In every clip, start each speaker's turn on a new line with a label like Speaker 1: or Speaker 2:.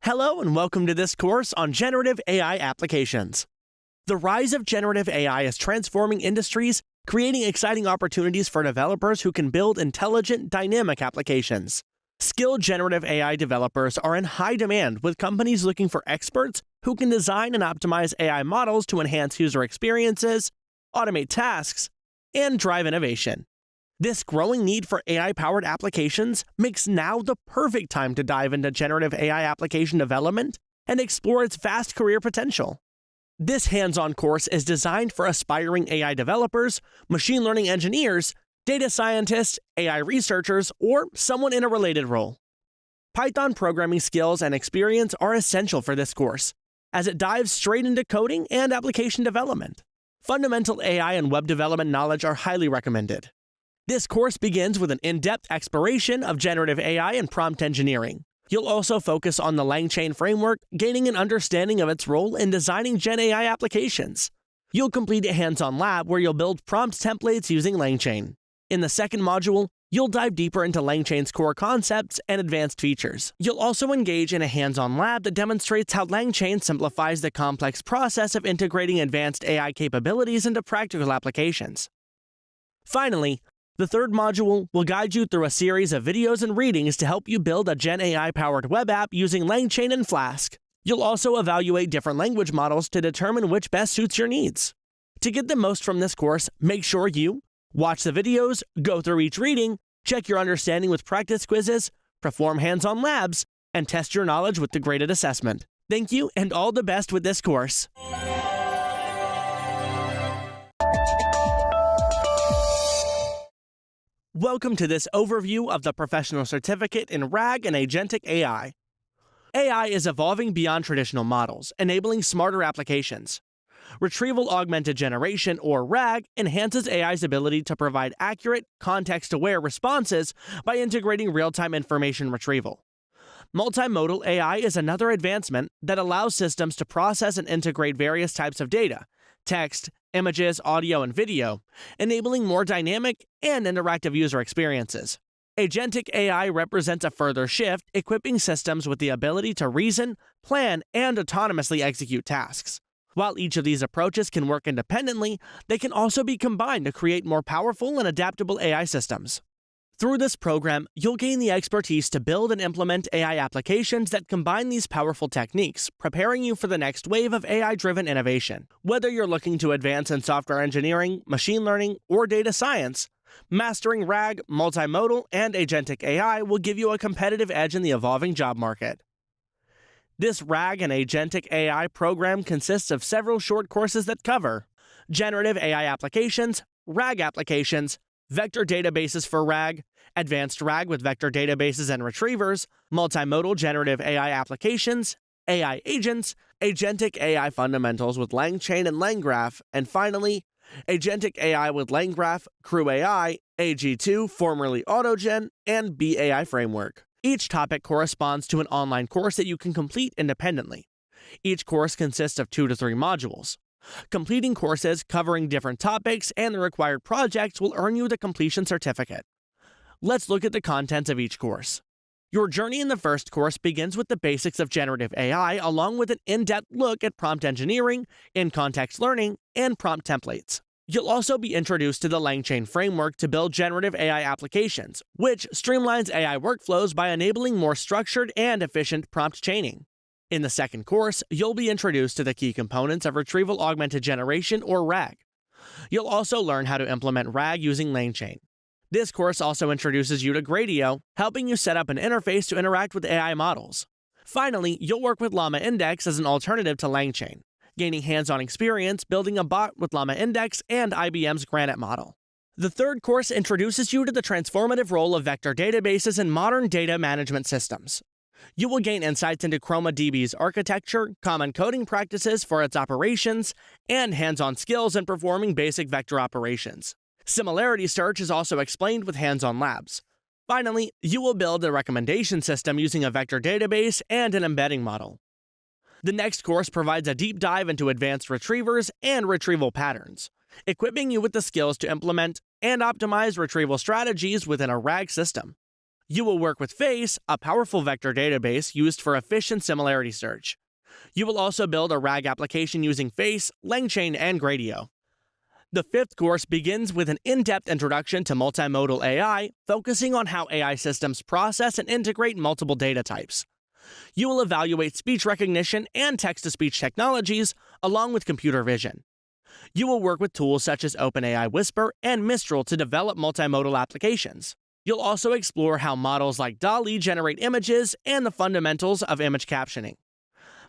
Speaker 1: Hello and welcome to this course on generative AI applications. The rise of generative AI is transforming industries, creating exciting opportunities for developers who can build intelligent, dynamic applications. Skilled generative AI developers are in high demand, with companies looking for experts who can design and optimize AI models to enhance user experiences, automate tasks, and drive innovation. This growing need for AI-powered applications makes now the perfect time to dive into generative AI application development and explore its vast career potential. This hands-on course is designed for aspiring AI developers, machine learning engineers, data scientists, AI researchers, or someone in a related role. Python programming skills and experience are essential for this course, as it dives straight into coding and application development. Fundamental AI and web development knowledge are highly recommended. This course begins with an in-depth exploration of generative AI and prompt engineering. You'll also focus on the LangChain framework, gaining an understanding of its role in designing Gen AI applications. You'll complete a hands-on lab where you'll build prompt templates using LangChain. In the second module, you'll dive deeper into LangChain's core concepts and advanced features. You'll also engage in a hands-on lab that demonstrates how LangChain simplifies the complex process of integrating advanced AI capabilities into practical applications. Finally, the third module will guide you through a series of videos and readings to help you build a Gen AI-powered web app using LangChain and Flask. You'll also evaluate different language models to determine which best suits your needs. To get the most from this course, make sure you watch the videos, go through each reading, check your understanding with practice quizzes, perform hands-on labs, and test your knowledge with the graded assessment. Thank you, and all the best with this course. Welcome to this overview of the Professional Certificate in RAG and Agentic AI. AI is evolving beyond traditional models, enabling smarter applications. Retrieval Augmented Generation, or RAG, enhances AI's ability to provide accurate, context-aware responses by integrating real-time information retrieval. Multimodal AI is another advancement that allows systems to process and integrate various types of data, text, images, audio, and video, enabling more dynamic and interactive user experiences. Agentic AI represents a further shift, equipping systems with the ability to reason, plan, and autonomously execute tasks. While each of these approaches can work independently, they can also be combined to create more powerful and adaptable AI systems. Through this program, you'll gain the expertise to build and implement AI applications that combine these powerful techniques, preparing you for the next wave of AI-driven innovation. Whether you're looking to advance in software engineering, machine learning, or data science, mastering RAG, multimodal, and agentic AI will give you a competitive edge in the evolving job market. This RAG and agentic AI program consists of several short courses that cover generative AI applications, RAG applications, vector databases for RAG, advanced RAG with vector databases and retrievers, multimodal generative AI applications, AI agents, agentic AI fundamentals with LangChain and LangGraph, and finally, agentic AI with LangGraph, CrewAI, AG2, formerly AutoGen, and BAI framework. Each topic corresponds to an online course that you can complete independently. Each course consists of 2 to 3 modules. Completing courses covering different topics and the required projects will earn you the completion certificate. Let's look at the contents of each course. Your journey in the first course begins with the basics of generative AI, along with an in-depth look at prompt engineering, in-context learning, and prompt templates. You'll also be introduced to the LangChain framework to build generative AI applications, which streamlines AI workflows by enabling more structured and efficient prompt chaining. In the second course, you'll be introduced to the key components of Retrieval Augmented Generation, or RAG. You'll also learn how to implement RAG using LangChain. This course also introduces you to Gradio, helping you set up an interface to interact with AI models. Finally, you'll work with Llama Index as an alternative to LangChain, gaining hands-on experience building a bot with Llama Index and IBM's Granite model. The third course introduces you to the transformative role of vector databases in modern data management systems. You will gain insights into ChromaDB's architecture, common coding practices for its operations, and hands-on skills in performing basic vector operations. Similarity search is also explained with hands-on labs. Finally, you will build a recommendation system using a vector database and an embedding model. The next course provides a deep dive into advanced retrievers and retrieval patterns, equipping you with the skills to implement and optimize retrieval strategies within a RAG system. You will work with FAISS, a powerful vector database used for efficient similarity search. You will also build a RAG application using FAISS, LangChain, and Gradio. The fifth course begins with an in-depth introduction to multimodal AI, focusing on how AI systems process and integrate multiple data types. You will evaluate speech recognition and text-to-speech technologies, along with computer vision. You will work with tools such as OpenAI Whisper and Mistral to develop multimodal applications. You'll also explore how models like DALL-E generate images and the fundamentals of image captioning.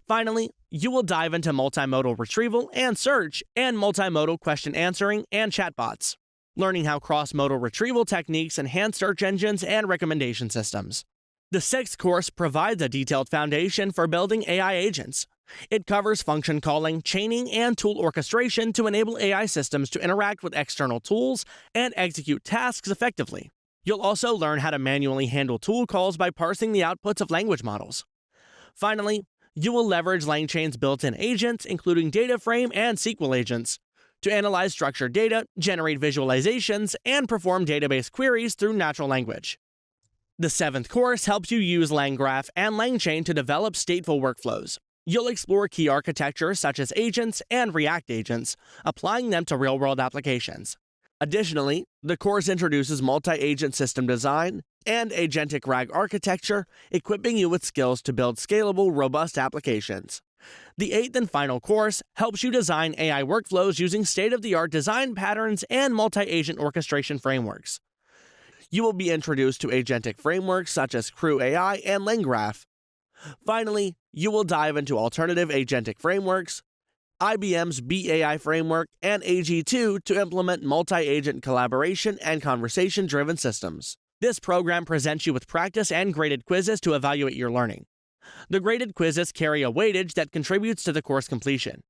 Speaker 1: Finally, you will dive into multimodal retrieval and search and multimodal question answering and chatbots, learning how cross-modal retrieval techniques enhance search engines and recommendation systems. The sixth course provides a detailed foundation for building AI agents. It covers function calling, chaining, and tool orchestration to enable AI systems to interact with external tools and execute tasks effectively. You'll also learn how to manually handle tool calls by parsing the outputs of language models. Finally, you will leverage LangChain's built-in agents, including data frame and SQL agents, to analyze structured data, generate visualizations, and perform database queries through natural language. The seventh course helps you use LangGraph and LangChain to develop stateful workflows. You'll explore key architectures such as agents and React agents, applying them to real-world applications. Additionally, the course introduces multi-agent system design and agentic RAG architecture, equipping you with skills to build scalable, robust applications. The eighth and final course helps you design AI workflows using state-of-the-art design patterns and multi-agent orchestration frameworks. You will be introduced to agentic frameworks such as CrewAI and LangGraph. Finally, you will dive into alternative agentic frameworks, IBM's BAI framework, and AG2 to implement multi-agent collaboration and conversation-driven systems. This program presents you with practice and graded quizzes to evaluate your learning. The graded quizzes carry a weightage that contributes to the course completion.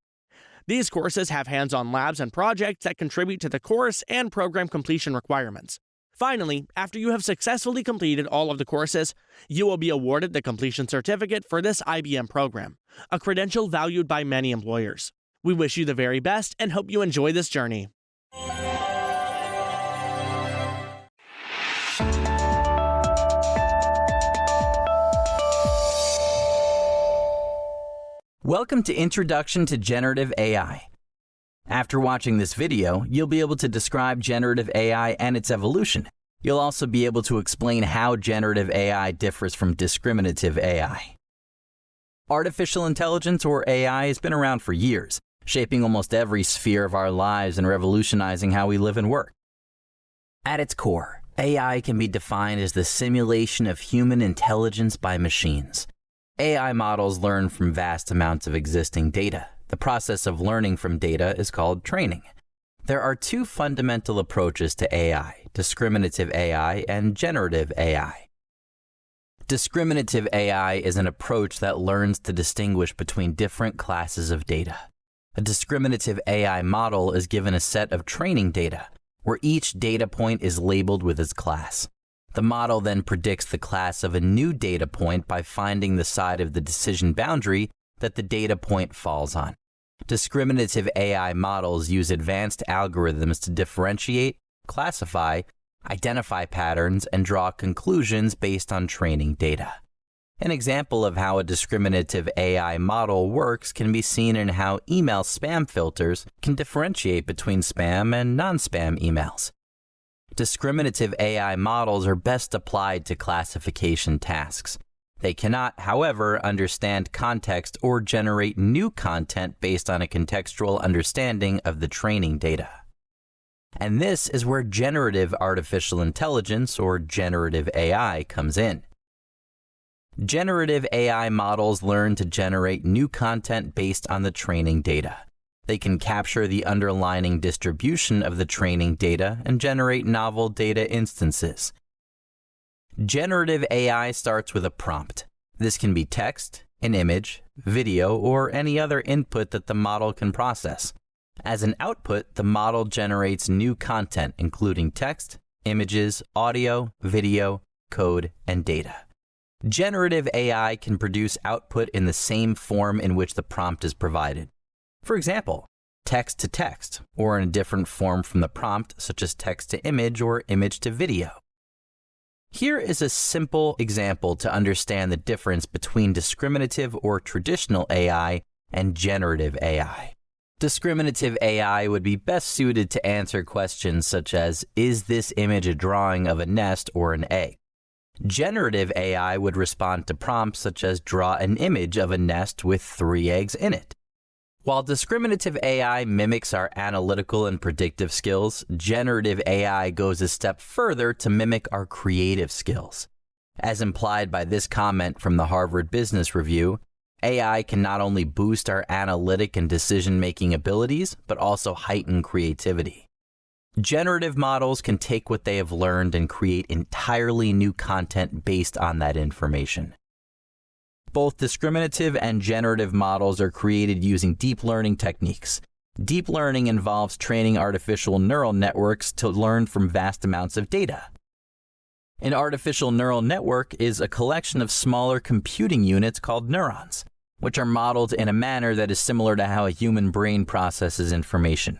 Speaker 1: These courses have hands-on labs and projects that contribute to the course and program completion requirements. Finally, after you have successfully completed all of the courses, you will be awarded the completion certificate for this IBM program, a credential valued by many employers. We wish you the very best and hope you enjoy this journey.
Speaker 2: Welcome to Introduction to Generative AI. After watching this video, you'll be able to describe generative AI and its evolution. You'll also be able to explain how generative AI differs from discriminative AI. Artificial intelligence, or AI, has been around for years, shaping almost every sphere of our lives and revolutionizing how we live and work. At its core, AI can be defined as the simulation of human intelligence by machines. AI models learn from vast amounts of existing data. The process of learning from data is called training. There are two fundamental approaches to AI, discriminative AI and generative AI. Discriminative AI is an approach that learns to distinguish between different classes of data. A discriminative AI model is given a set of training data, where each data point is labeled with its class. The model then predicts the class of a new data point by finding the side of the decision boundary that the data point falls on. Discriminative AI models use advanced algorithms to differentiate, classify, identify patterns, and draw conclusions based on training data. An example of how a discriminative AI model works can be seen in how email spam filters can differentiate between spam and non-spam emails. Discriminative AI models are best applied to classification tasks. They cannot, however, understand context or generate new content based on a contextual understanding of the training data. And this is where generative artificial intelligence, or generative AI, comes in. Generative AI models learn to generate new content based on the training data. They can capture the underlying distribution of the training data and generate novel data instances. Generative AI starts with a prompt. This can be text, an image, video, or any other input that the model can process. As an output, the model generates new content, including text, images, audio, video, code, and data. Generative AI can produce output in the same form in which the prompt is provided. For example, text to text, or in a different form from the prompt, such as text to image or image to video. Here is a simple example to understand the difference between discriminative or traditional AI and generative AI. Discriminative AI would be best suited to answer questions such as, is this image a drawing of a nest or an egg? Generative AI would respond to prompts such as draw an image of a nest with 3 eggs in it. While discriminative AI mimics our analytical and predictive skills, generative AI goes a step further to mimic our creative skills. As implied by this comment from the Harvard Business Review, AI can not only boost our analytic and decision-making abilities, but also heighten creativity. Generative models can take what they have learned and create entirely new content based on that information. Both discriminative and generative models are created using deep learning techniques. Deep learning involves training artificial neural networks to learn from vast amounts of data. An artificial neural network is a collection of smaller computing units called neurons, which are modeled in a manner that is similar to how a human brain processes information.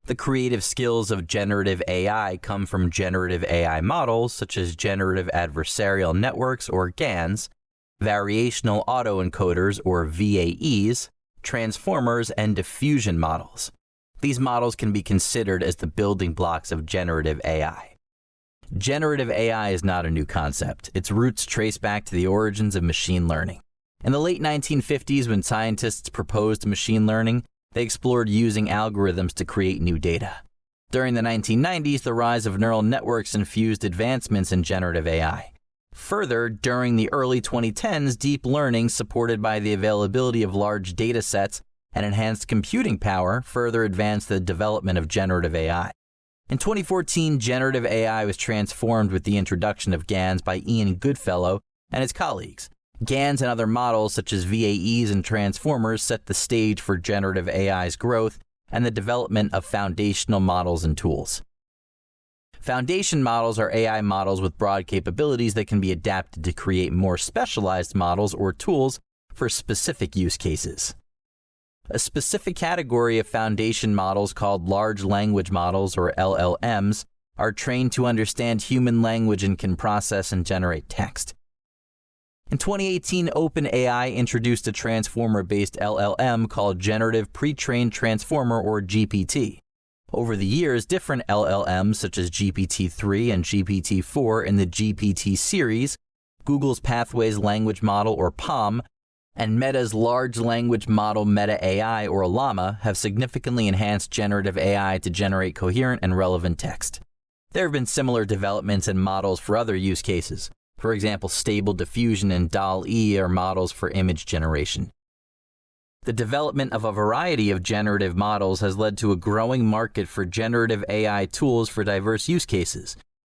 Speaker 2: The creative skills of generative AI come from generative AI models such as generative adversarial networks or GANs, variational autoencoders or VAEs, transformers, and diffusion models. These models can be considered as the building blocks of generative AI. Generative AI is not a new concept. Its roots trace back to the origins of machine learning. In the late 1950s, when scientists proposed machine learning, they explored using algorithms to create new data. During the 1990s, the rise of neural networks infused advancements in generative AI. Further, during the early 2010s, deep learning, supported by the availability of large data sets and enhanced computing power, further advanced the development of generative AI. In 2014, generative AI was transformed with the introduction of GANs by Ian Goodfellow and his colleagues. GANs and other models such as VAEs and transformers set the stage for generative AI's growth and the development of foundational models and tools. Foundation models are AI models with broad capabilities that can be adapted to create more specialized models or tools for specific use cases. A specific category of foundation models called large language models, or LLMs, are trained to understand human language and can process and generate text. In 2018, OpenAI introduced a transformer-based LLM called Generative Pre-trained Transformer, or GPT. Over the years, different LLMs such as GPT-3 and GPT-4 in the GPT series, Google's Pathways Language Model, or PaLM, and Meta's Large Language Model Meta AI, or Llama, have significantly enhanced generative AI to generate coherent and relevant text. There have been similar developments in models for other use cases. For example, Stable Diffusion and DALL-E are models for image generation. The development of a variety of generative models has led to a growing market for generative AI tools for diverse use cases.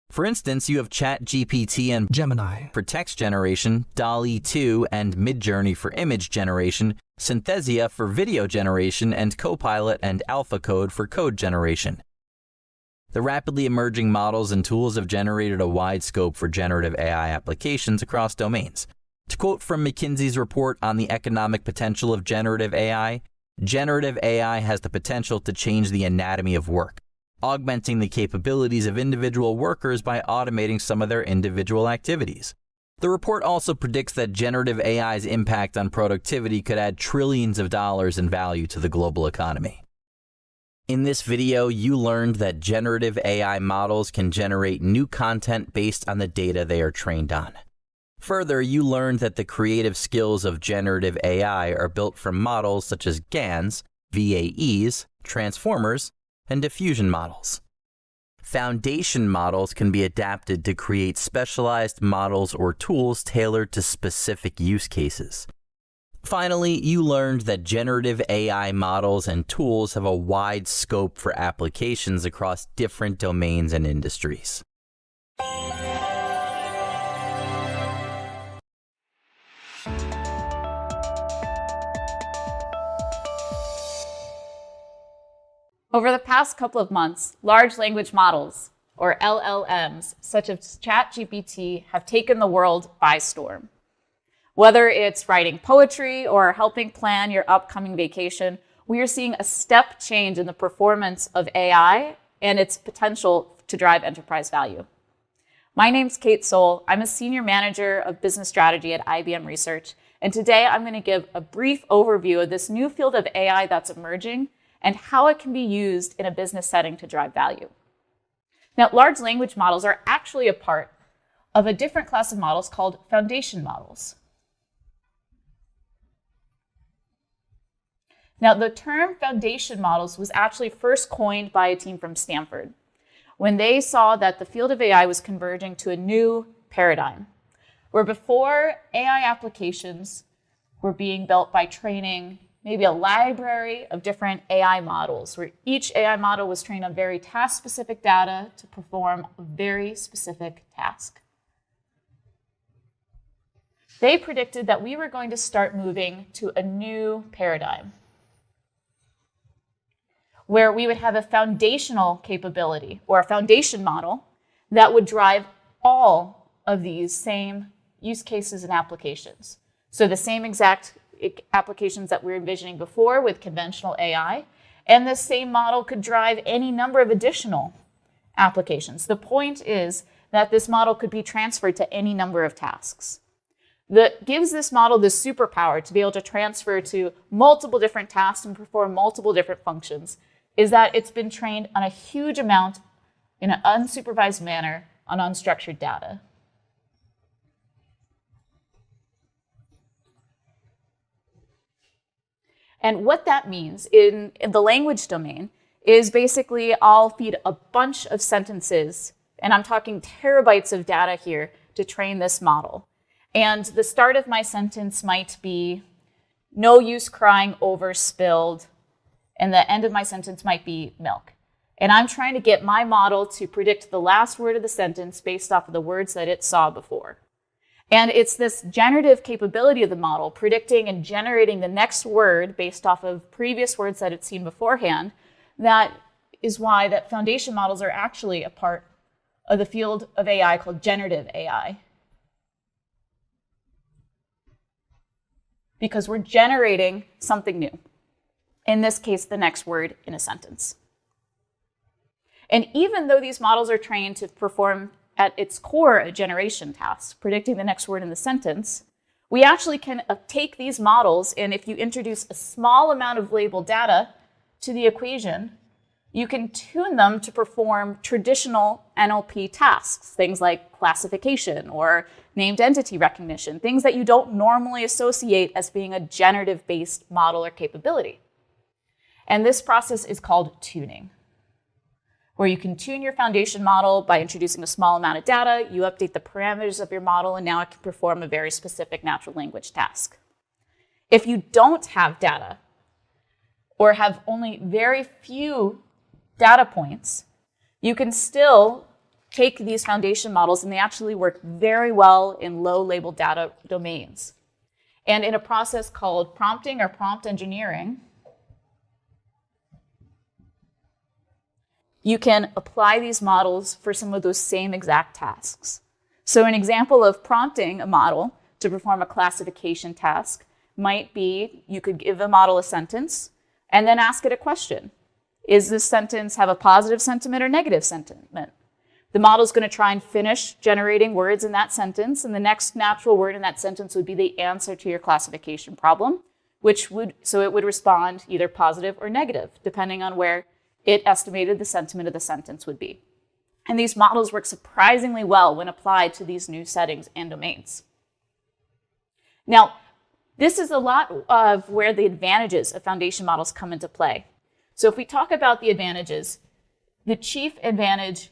Speaker 2: For instance, you have ChatGPT and
Speaker 3: Gemini
Speaker 2: for text generation, DALL-E 2 and Midjourney for image generation, Synthesia for video generation, and Copilot and AlphaCode for code generation. The rapidly emerging models and tools have generated a wide scope for generative AI applications across domains. To quote from McKinsey's report on the economic potential of generative AI has the potential to change the anatomy of work, augmenting the capabilities of individual workers by automating some of their individual activities. The report also predicts that generative AI's impact on productivity could add trillions of dollars in value to the global economy. In this video, you learned that generative AI models can generate new content based on the data they are trained on. Further, you learned that the creative skills of generative AI are built from models such as GANs, VAEs, transformers, and diffusion models. Foundation models can be adapted to create specialized models or tools tailored to specific use cases. Finally, you learned that generative AI models and tools have a wide scope for applications across different domains and industries.
Speaker 4: Over the past couple of months, large language models, or LLMs, such as ChatGPT, have taken the world by storm. Whether it's writing poetry or helping plan your upcoming vacation, we are seeing a step change in the performance of AI and its potential to drive enterprise value. My name's Kate Soul. I'm a senior manager of business strategy at IBM Research. And today I'm going to give a brief overview of this new field of AI that's emerging and how it can be used in a business setting to drive value. Now, large language models are actually a part of a different class of models called foundation models. Now, the term foundation models was actually first coined by a team from Stanford when they saw that the field of AI was converging to a new paradigm, where before AI applications were being built by training maybe a library of different AI models, where each AI model was trained on very task-specific data to perform a very specific task. They predicted that we were going to start moving to a new paradigm, where we would have a foundational capability or a foundation model that would drive all of these same use cases and applications. So the same exact applications that we were envisioning before with conventional AI, and the same model could drive any number of additional applications. The point is that this model could be transferred to any number of tasks. That gives this model this superpower to be able to transfer to multiple different tasks and perform multiple different functions is that it's been trained on a huge amount in an unsupervised manner on unstructured data. And what that means in the language domain is basically I'll feed a bunch of sentences, and I'm talking terabytes of data here to train this model. And the start of my sentence might be, no use crying over spilled, and the end of my sentence might be milk. And I'm trying to get my model to predict the last word of the sentence based off of the words that it saw before. And it's this generative capability of the model, predicting and generating the next word based off of previous words that it's seen beforehand, that is why that foundation models are actually a part of the field of AI called generative AI. Because we're generating something new. In this case, the next word in a sentence. And even though these models are trained to perform at its core a generation task, predicting the next word in the sentence, we actually can take these models, and if you introduce a small amount of labeled data to the equation, you can tune them to perform traditional NLP tasks, things like classification or named entity recognition, things that you don't normally associate as being a generative-based model or capability. And this process is called tuning, where you can tune your foundation model by introducing a small amount of data, you update the parameters of your model, and now it can perform a very specific natural language task. If you don't have data or have only very few data points, you can still take these foundation models, and they actually work very well in low labeled data domains. And in a process called prompting or prompt engineering, you can apply these models for some of those same exact tasks. So an example of prompting a model to perform a classification task might be you could give a model a sentence and then ask it a question. Is this sentence have a positive sentiment or negative sentiment? The model is going to try and finish generating words in that sentence, and the next natural word in that sentence would be the answer to your classification problem, so it would respond either positive or negative, depending on where it estimated the sentiment of the sentence would be. And these models work surprisingly well when applied to these new settings and domains. Now, this is a lot of where the advantages of foundation models come into play. So if we talk about the advantages, the chief advantage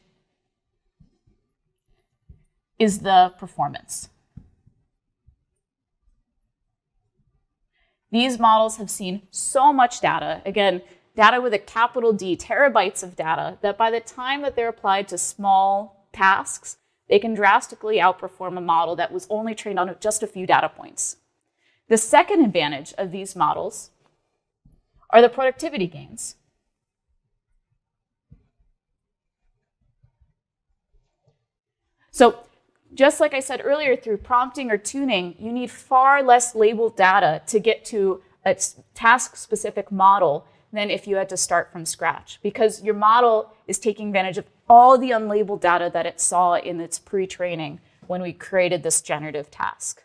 Speaker 4: is the performance. These models have seen so much data, again, data with a capital D, terabytes of data, that by the time that they're applied to small tasks, they can drastically outperform a model that was only trained on just a few data points. The second advantage of these models are the productivity gains. So just like I said earlier, through prompting or tuning, you need far less labeled data to get to a task-specific model than if you had to start from scratch, because your model is taking advantage of all the unlabeled data that it saw in its pre-training when we created this generative task.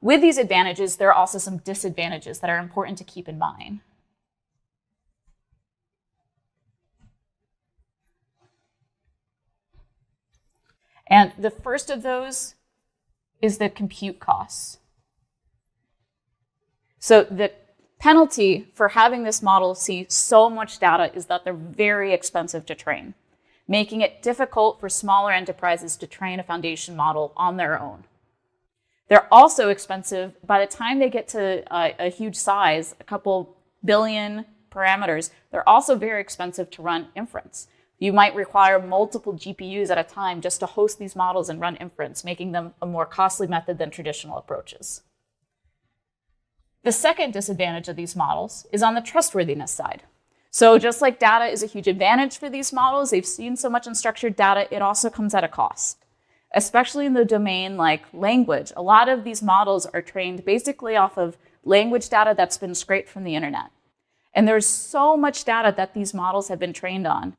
Speaker 4: With these advantages, there are also some disadvantages that are important to keep in mind. And the first of those is the compute costs. So the penalty for having this model see so much data is that they're very expensive to train, making it difficult for smaller enterprises to train a foundation model on their own. They're also expensive by the time they get to a huge size, a couple billion parameters. They're also very expensive to run inference. You might require multiple GPUs at a time just to host these models and run inference, making them a more costly method than traditional approaches. The second disadvantage of these models is on the trustworthiness side. So just like data is a huge advantage for these models, they've seen so much unstructured data, it also comes at a cost. Especially in the domain like language, a lot of these models are trained basically off of language data that's been scraped from the internet. And there's so much data that these models have been trained on.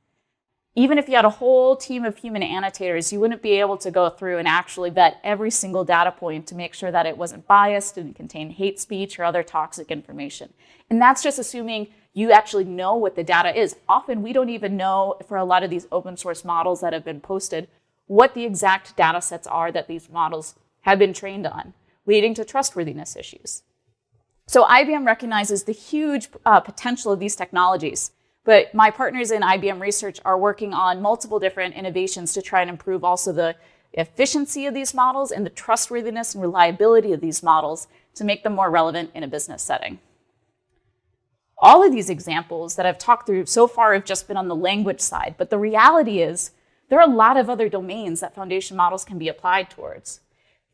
Speaker 4: Even if you had a whole team of human annotators, you wouldn't be able to go through and actually vet every single data point to make sure that it wasn't biased, didn't contain hate speech or other toxic information. And that's just assuming you actually know what the data is. Often we don't even know, for a lot of these open source models that have been posted, what the exact data sets are that these models have been trained on, leading to trustworthiness issues. So IBM recognizes the huge potential of these technologies. But my partners in IBM Research are working on multiple different innovations to try and improve also the efficiency of these models and the trustworthiness and reliability of these models to make them more relevant in a business setting. All of these examples that I've talked through so far have just been on the language side, but the reality is there are a lot of other domains that foundation models can be applied towards.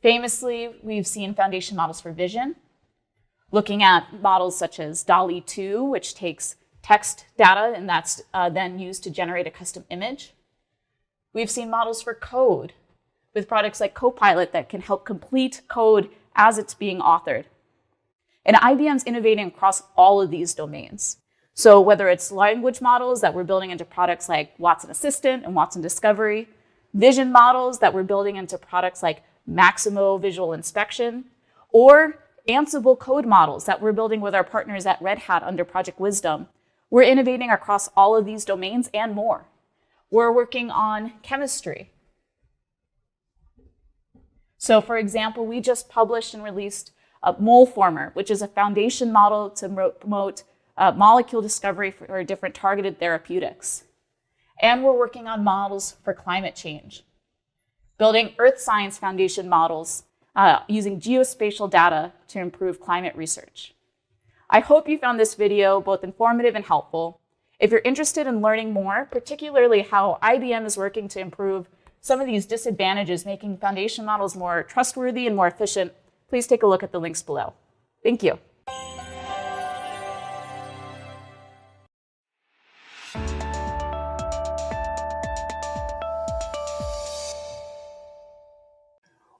Speaker 4: Famously, we've seen foundation models for vision, looking at models such as DALL-E 2, which takes text data, and that's then used to generate a custom image. We've seen models for code with products like Copilot that can help complete code as it's being authored. And IBM's innovating across all of these domains. So whether it's language models that we're building into products like Watson Assistant and Watson Discovery, vision models that we're building into products like Maximo Visual Inspection, or Ansible code models that we're building with our partners at Red Hat under Project Wisdom, we're innovating across all of these domains and more. We're working on chemistry. So for example, we just published and released a MoleFormer, which is a foundation model to promote molecule discovery for different targeted therapeutics. And we're working on models for climate change, building earth science foundation models using geospatial data to improve climate research. I hope you found this video both informative and helpful. If you're interested in learning more, particularly how IBM is working to improve some of these disadvantages, making foundation models more trustworthy and more efficient, please take a look at the links below. Thank you.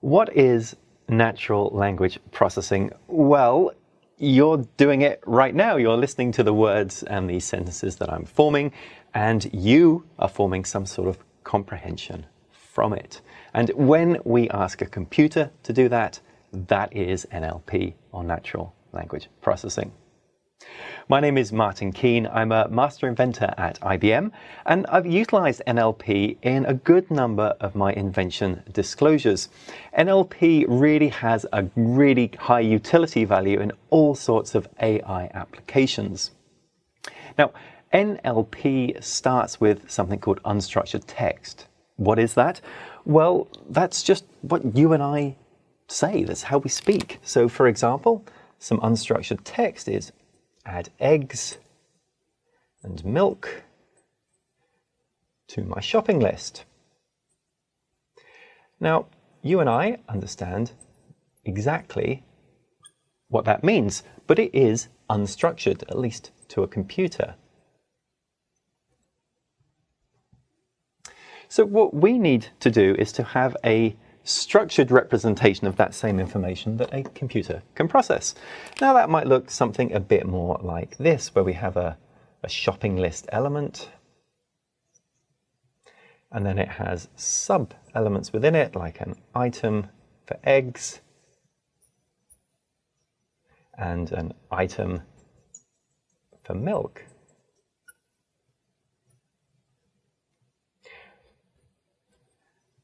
Speaker 3: What is natural language processing? Well, you're doing it right now. You're listening to the words and the sentences that I'm forming, and you are forming some sort of comprehension from it. And when we ask a computer to do that, that is NLP, or natural language processing. My name is Martin Keane. I'm a master inventor at IBM, and I've utilized NLP in a good number of my invention disclosures. NLP really has a really high utility value in all sorts of AI applications. Now, NLP starts with something called unstructured text. What is that? Well, that's just what you and I say. That's how we speak. So, for example, some unstructured text is add eggs and milk to my shopping list. Now, you and I understand exactly what that means, but it is unstructured, at least to a computer. So what we need to do is to have a structured representation of that same information that a computer can process. Now that might look something a bit more like this, where we have a shopping list element. and then it has sub-elements within it, like an item for eggs and an item for milk.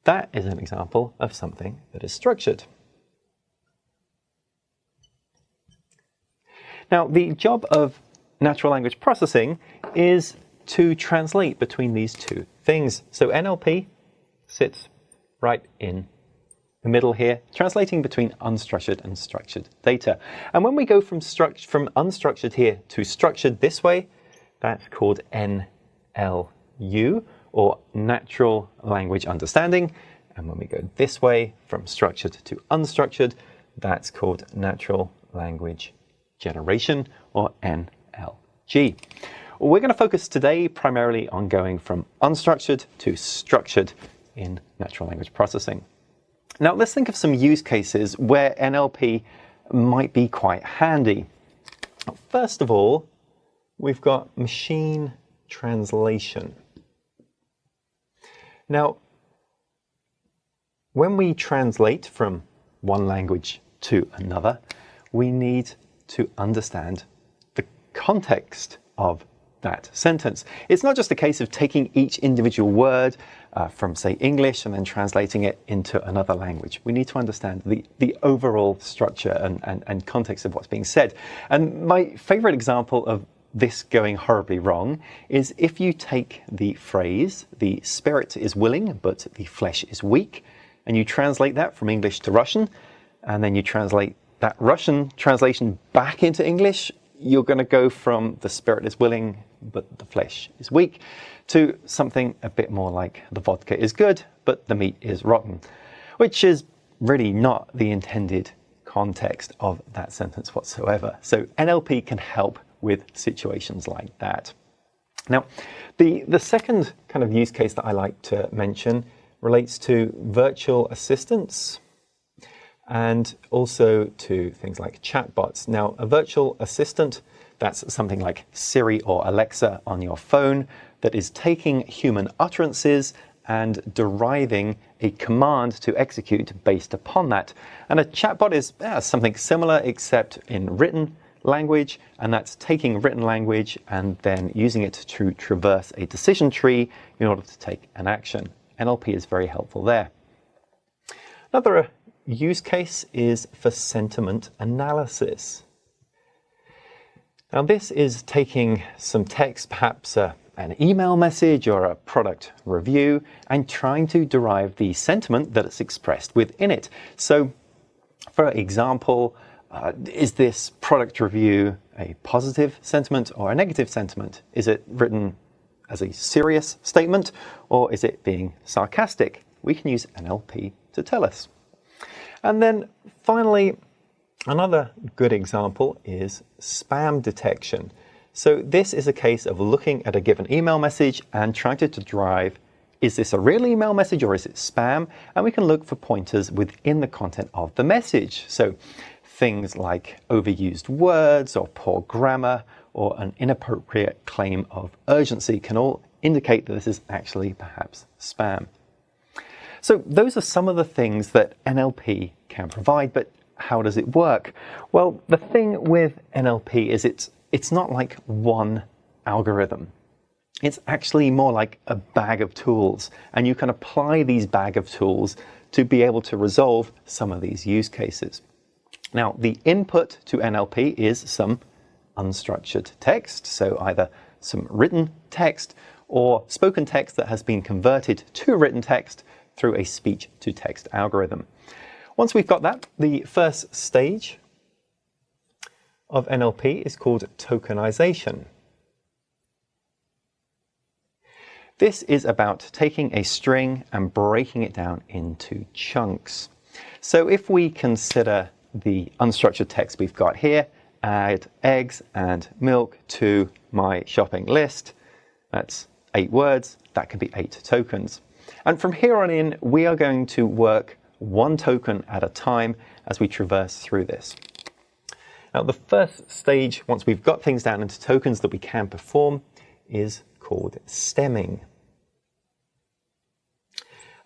Speaker 3: That is an example of something that is structured. Now, the job of natural language processing is to translate between these two things. So NLP sits right in the middle here, translating between unstructured and structured data. And when we go from unstructured here to structured this way, that's called NLU, or natural language understanding. And when we go this way, from structured to unstructured, that's called natural language generation, or NLG. We're going to focus today primarily on going from unstructured to structured in natural language processing. Now, let's think of some use cases where NLP might be quite handy. First of all, we've got machine translation. Now, when we translate from one language to another, we need to understand the context of that sentence. It's not just a case of taking each individual word from, say, English and then translating it into another language. We need to understand the overall structure and context of what's being said. And my favorite example of this going horribly wrong is if you take the phrase, the spirit is willing, but the flesh is weak, and you translate that from English to Russian, and then you translate that Russian translation back into English, you're going to go from the spirit is willing, but the flesh is weak, to something a bit more like the vodka is good, but the meat is rotten, which is really not the intended context of that sentence whatsoever. So NLP can help with situations like that. Now, the second kind of use case that I like to mention relates to virtual assistants and also to things like chatbots. Now, a virtual assistant, that's something like Siri or Alexa on your phone that is taking human utterances and deriving a command to execute based upon that. And a chatbot is something similar except in written language, and that's taking written language and then using it to traverse a decision tree in order to take an action. NLP is very helpful there. Another use case is for sentiment analysis. Now, this is taking some text, perhaps an email message or a product review, and trying to derive the sentiment that is expressed within it. So, for example, is this product review a positive sentiment or a negative sentiment? Is it written as a serious statement, or is it being sarcastic? We can use NLP to tell us. And then finally, another good example is spam detection. So this is a case of looking at a given email message and trying to derive, is this a real email message or is it spam? And we can look for pointers within the content of the message. So things like overused words or poor grammar or an inappropriate claim of urgency can all indicate that this is actually perhaps spam. So those are some of the things that NLP can provide, but how does it work? Well, the thing with NLP is it's not like one algorithm. It's actually more like a bag of tools, and you can apply these bag of tools to be able to resolve some of these use cases. Now, the input to NLP is some unstructured text, so either some written text or spoken text that has been converted to written text through a speech-to-text algorithm. Once we've got that, the first stage of NLP is called tokenization. This is about taking a string and breaking it down into chunks. So if we consider the unstructured text we've got here, add eggs and milk to my shopping list, that's 8 words, that can be 8 tokens. And from here on in, we are going to work one token at a time as we traverse through this. Now, the first stage, once we've got things down into tokens that we can perform, is called stemming.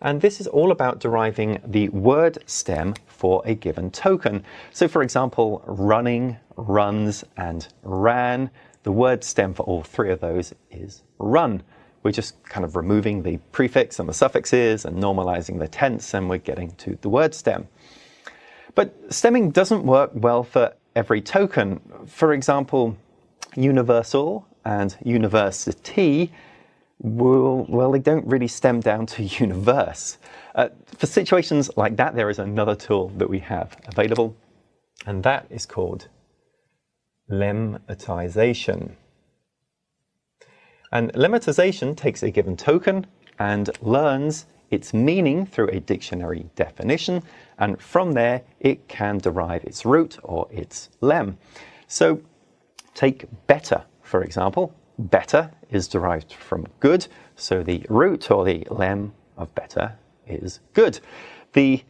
Speaker 3: And this is all about deriving the word stem for a given token. So for example, running, runs, and ran, the word stem for all three of those is run. We're just kind of removing the prefix and the suffixes and normalizing the tense, and we're getting to the word stem. But stemming doesn't work well for every token. For example, universal and university, well, they don't really stem down to universe. For situations like that, there is another tool that we have available, and that is called lemmatization. And lemmatization takes a given token and learns its meaning through a dictionary definition, and from there it can derive its root or its lem. So take better, for example. Better is derived from good, so the root or the lem of better is good. The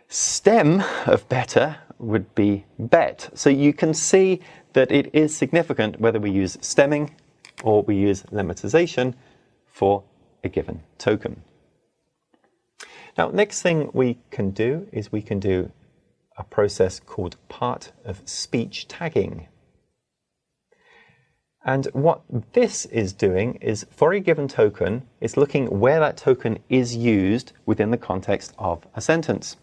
Speaker 3: stem of better would be bet. So you can see that it is significant whether we use stemming or we use lemmatization for a given token. Now, next thing we can do is we can do a process called part of speech tagging. And what this is doing is, for a given token, it's looking where that token is used within the context of a sentence.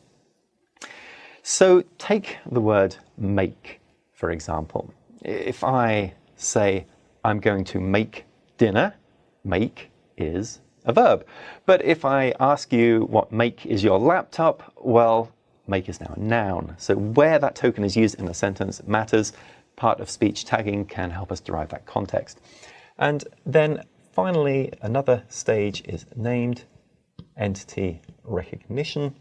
Speaker 3: So take the word make, for example. If I say, I'm going to make dinner, make is a verb. But if I ask you what make is your laptop, well, make is now a noun. So where that token is used in a sentence matters. Part of speech tagging can help us derive that context. And then finally, another stage is named entity recognition.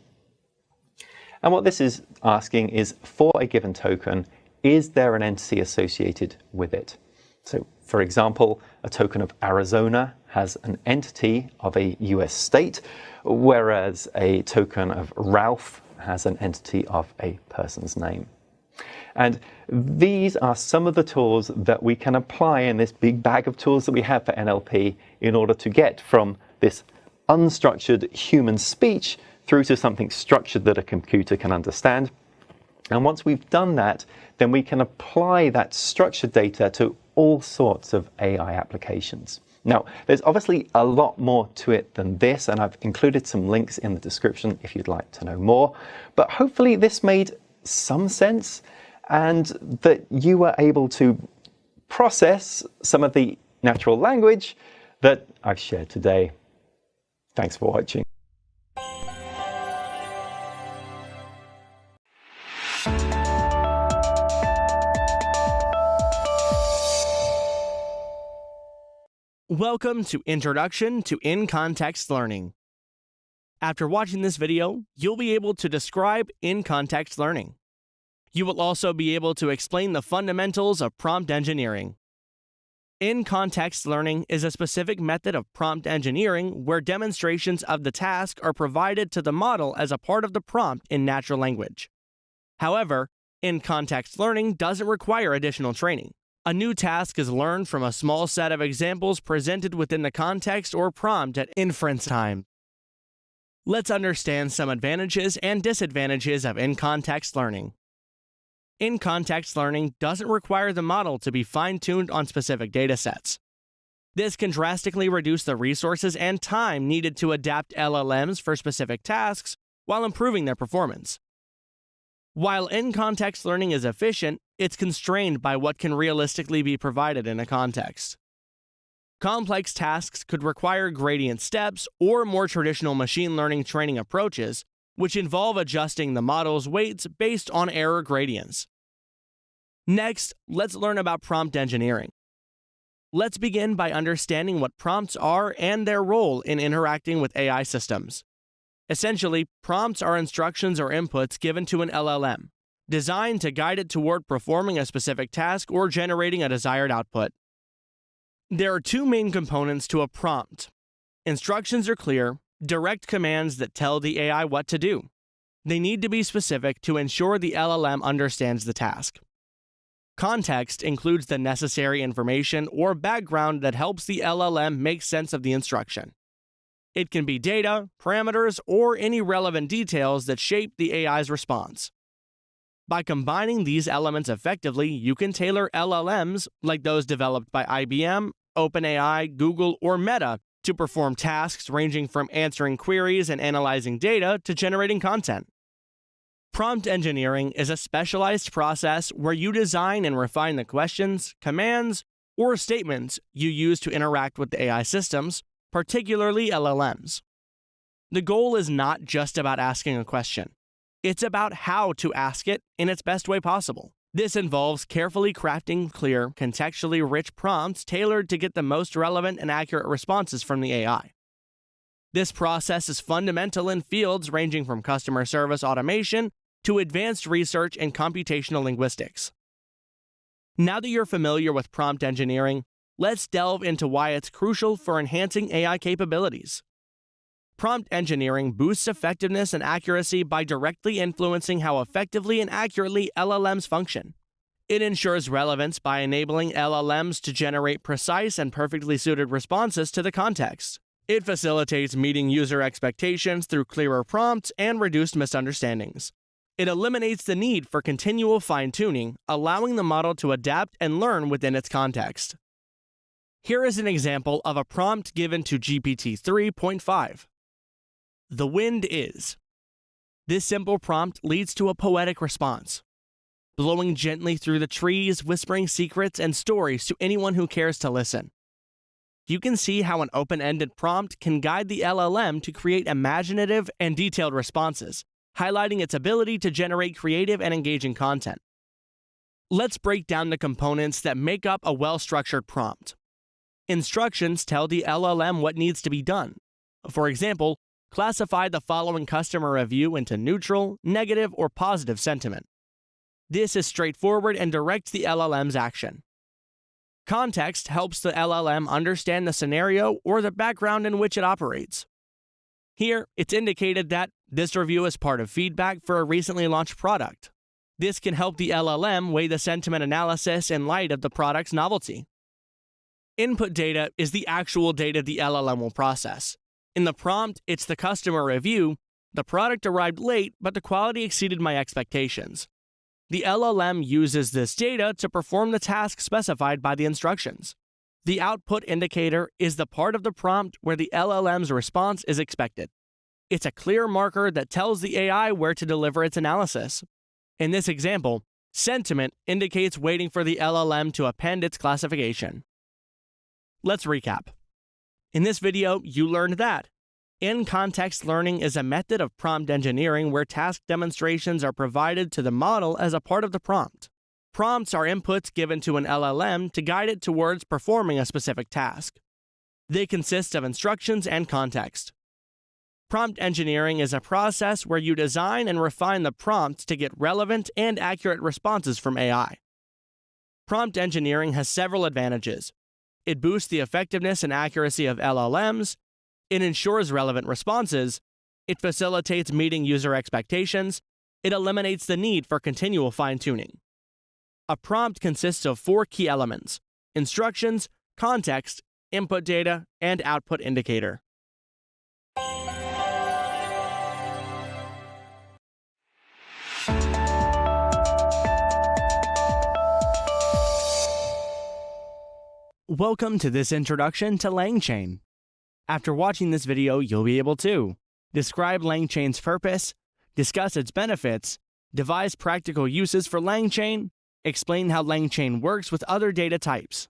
Speaker 3: And what this is asking is, for a given token, is there an entity associated with it? So, for example, a token of Arizona has an entity of a US state, whereas a token of Ralph has an entity of a person's name. And these are some of the tools that we can apply in this big bag of tools that we have for NLP in order to get from this unstructured human speech through to something structured that a computer can understand. And once we've done that, then we can apply that structured data to all sorts of AI applications. Now, there's obviously a lot more to it than this, and I've included some links in the description if you'd like to know more. But hopefully this made some sense, and that you were able to process some of the natural language that I've shared today. Thanks for watching.
Speaker 1: Welcome to Introduction to In-Context Learning. After watching this video, you'll be able to describe in-context learning. You will also be able to explain the fundamentals of prompt engineering. In-context learning is a specific method of prompt engineering where demonstrations of the task are provided to the model as a part of the prompt in natural language. However, in-context learning doesn't require additional training. A new task is learned from a small set of examples presented within the context or prompt at inference time. Let's understand some advantages and disadvantages of in-context learning. In-context learning doesn't require the model to be fine-tuned on specific datasets. This can drastically reduce the resources and time needed to adapt LLMs for specific tasks while improving their performance. While in-context learning is efficient, it's constrained by what can realistically be provided in a context. Complex tasks could require gradient steps or more traditional machine learning training approaches, which involve adjusting the model's weights based on error gradients. Next, let's learn about prompt engineering. Let's begin by understanding what prompts are and their role in interacting with AI systems. Essentially, prompts are instructions or inputs given to an LLM, designed to guide it toward performing a specific task or generating a desired output. There are two main components to a prompt. Instructions are clear, direct commands that tell the AI what to do. They need to be specific to ensure the LLM understands the task. Context includes the necessary information or background that helps the LLM make sense of the instruction. It can be data, parameters, or any relevant details that shape the AI's response. By combining these elements effectively, you can tailor LLMs, like those developed by IBM, OpenAI, Google, or Meta, to perform tasks ranging from answering queries and analyzing data to generating content. Prompt engineering is a specialized process where you design and refine the questions, commands, or statements you use to interact with the AI systems, particularly LLMs. The goal is not just about asking a question. It's about how to ask it in its best way possible. This involves carefully crafting clear, contextually rich prompts tailored to get the most relevant and accurate responses from the AI. This process is fundamental in fields ranging from customer service automation to advanced research and computational linguistics. Now that you're familiar with prompt engineering, let's delve into why it's crucial for enhancing AI capabilities. Prompt engineering boosts effectiveness and accuracy by directly influencing how effectively and accurately LLMs function. It ensures relevance by enabling LLMs to generate precise and perfectly suited responses to the context. It facilitates meeting user expectations through clearer prompts and reduced misunderstandings. It eliminates the need for continual fine-tuning, allowing the model to adapt and learn within its context. Here is an example of a prompt given to GPT 3.5. The wind is. This simple prompt leads to a poetic response, blowing gently through the trees, whispering secrets and stories to anyone who cares to listen. You can see how an open-ended prompt can guide the LLM to create imaginative and detailed responses, highlighting its ability to generate creative and engaging content. Let's break down the components that make up a well-structured prompt. Instructions tell the LLM what needs to be done. For example, classify the following customer review into neutral, negative, or positive sentiment. This is straightforward and directs the LLM's action. Context helps the LLM understand the scenario or the background in which it operates. Here, it's indicated that this review is part of feedback for a recently launched product. This can help the LLM weigh the sentiment analysis in light of the product's novelty. Input data is the actual data the LLM will process. In the prompt, it's the customer review. The product arrived late, but the quality exceeded my expectations. The LLM uses this data to perform the task specified by the instructions. The output indicator is the part of the prompt where the LLM's response is expected. It's a clear marker that tells the AI where to deliver its analysis. In this example, sentiment indicates waiting for the LLM to append its classification. Let's recap. In this video, you learned that in-context learning is a method of prompt engineering where task demonstrations are provided to the model as a part of the prompt. Prompts are inputs given to an LLM to guide it towards performing a specific task. They consist of instructions and context. Prompt engineering is a process where you design and refine the prompt to get relevant and accurate responses from AI. Prompt engineering has several advantages. It boosts the effectiveness and accuracy of LLMs, it ensures relevant responses, it facilitates meeting user expectations, it eliminates the need for continual fine-tuning. A prompt consists of 4 key elements: instructions, context, input data, and output indicator. Welcome to this introduction to LangChain. After watching this video, you'll be able to describe LangChain's purpose, discuss its benefits, devise practical uses for LangChain, explain how LangChain works with other data types.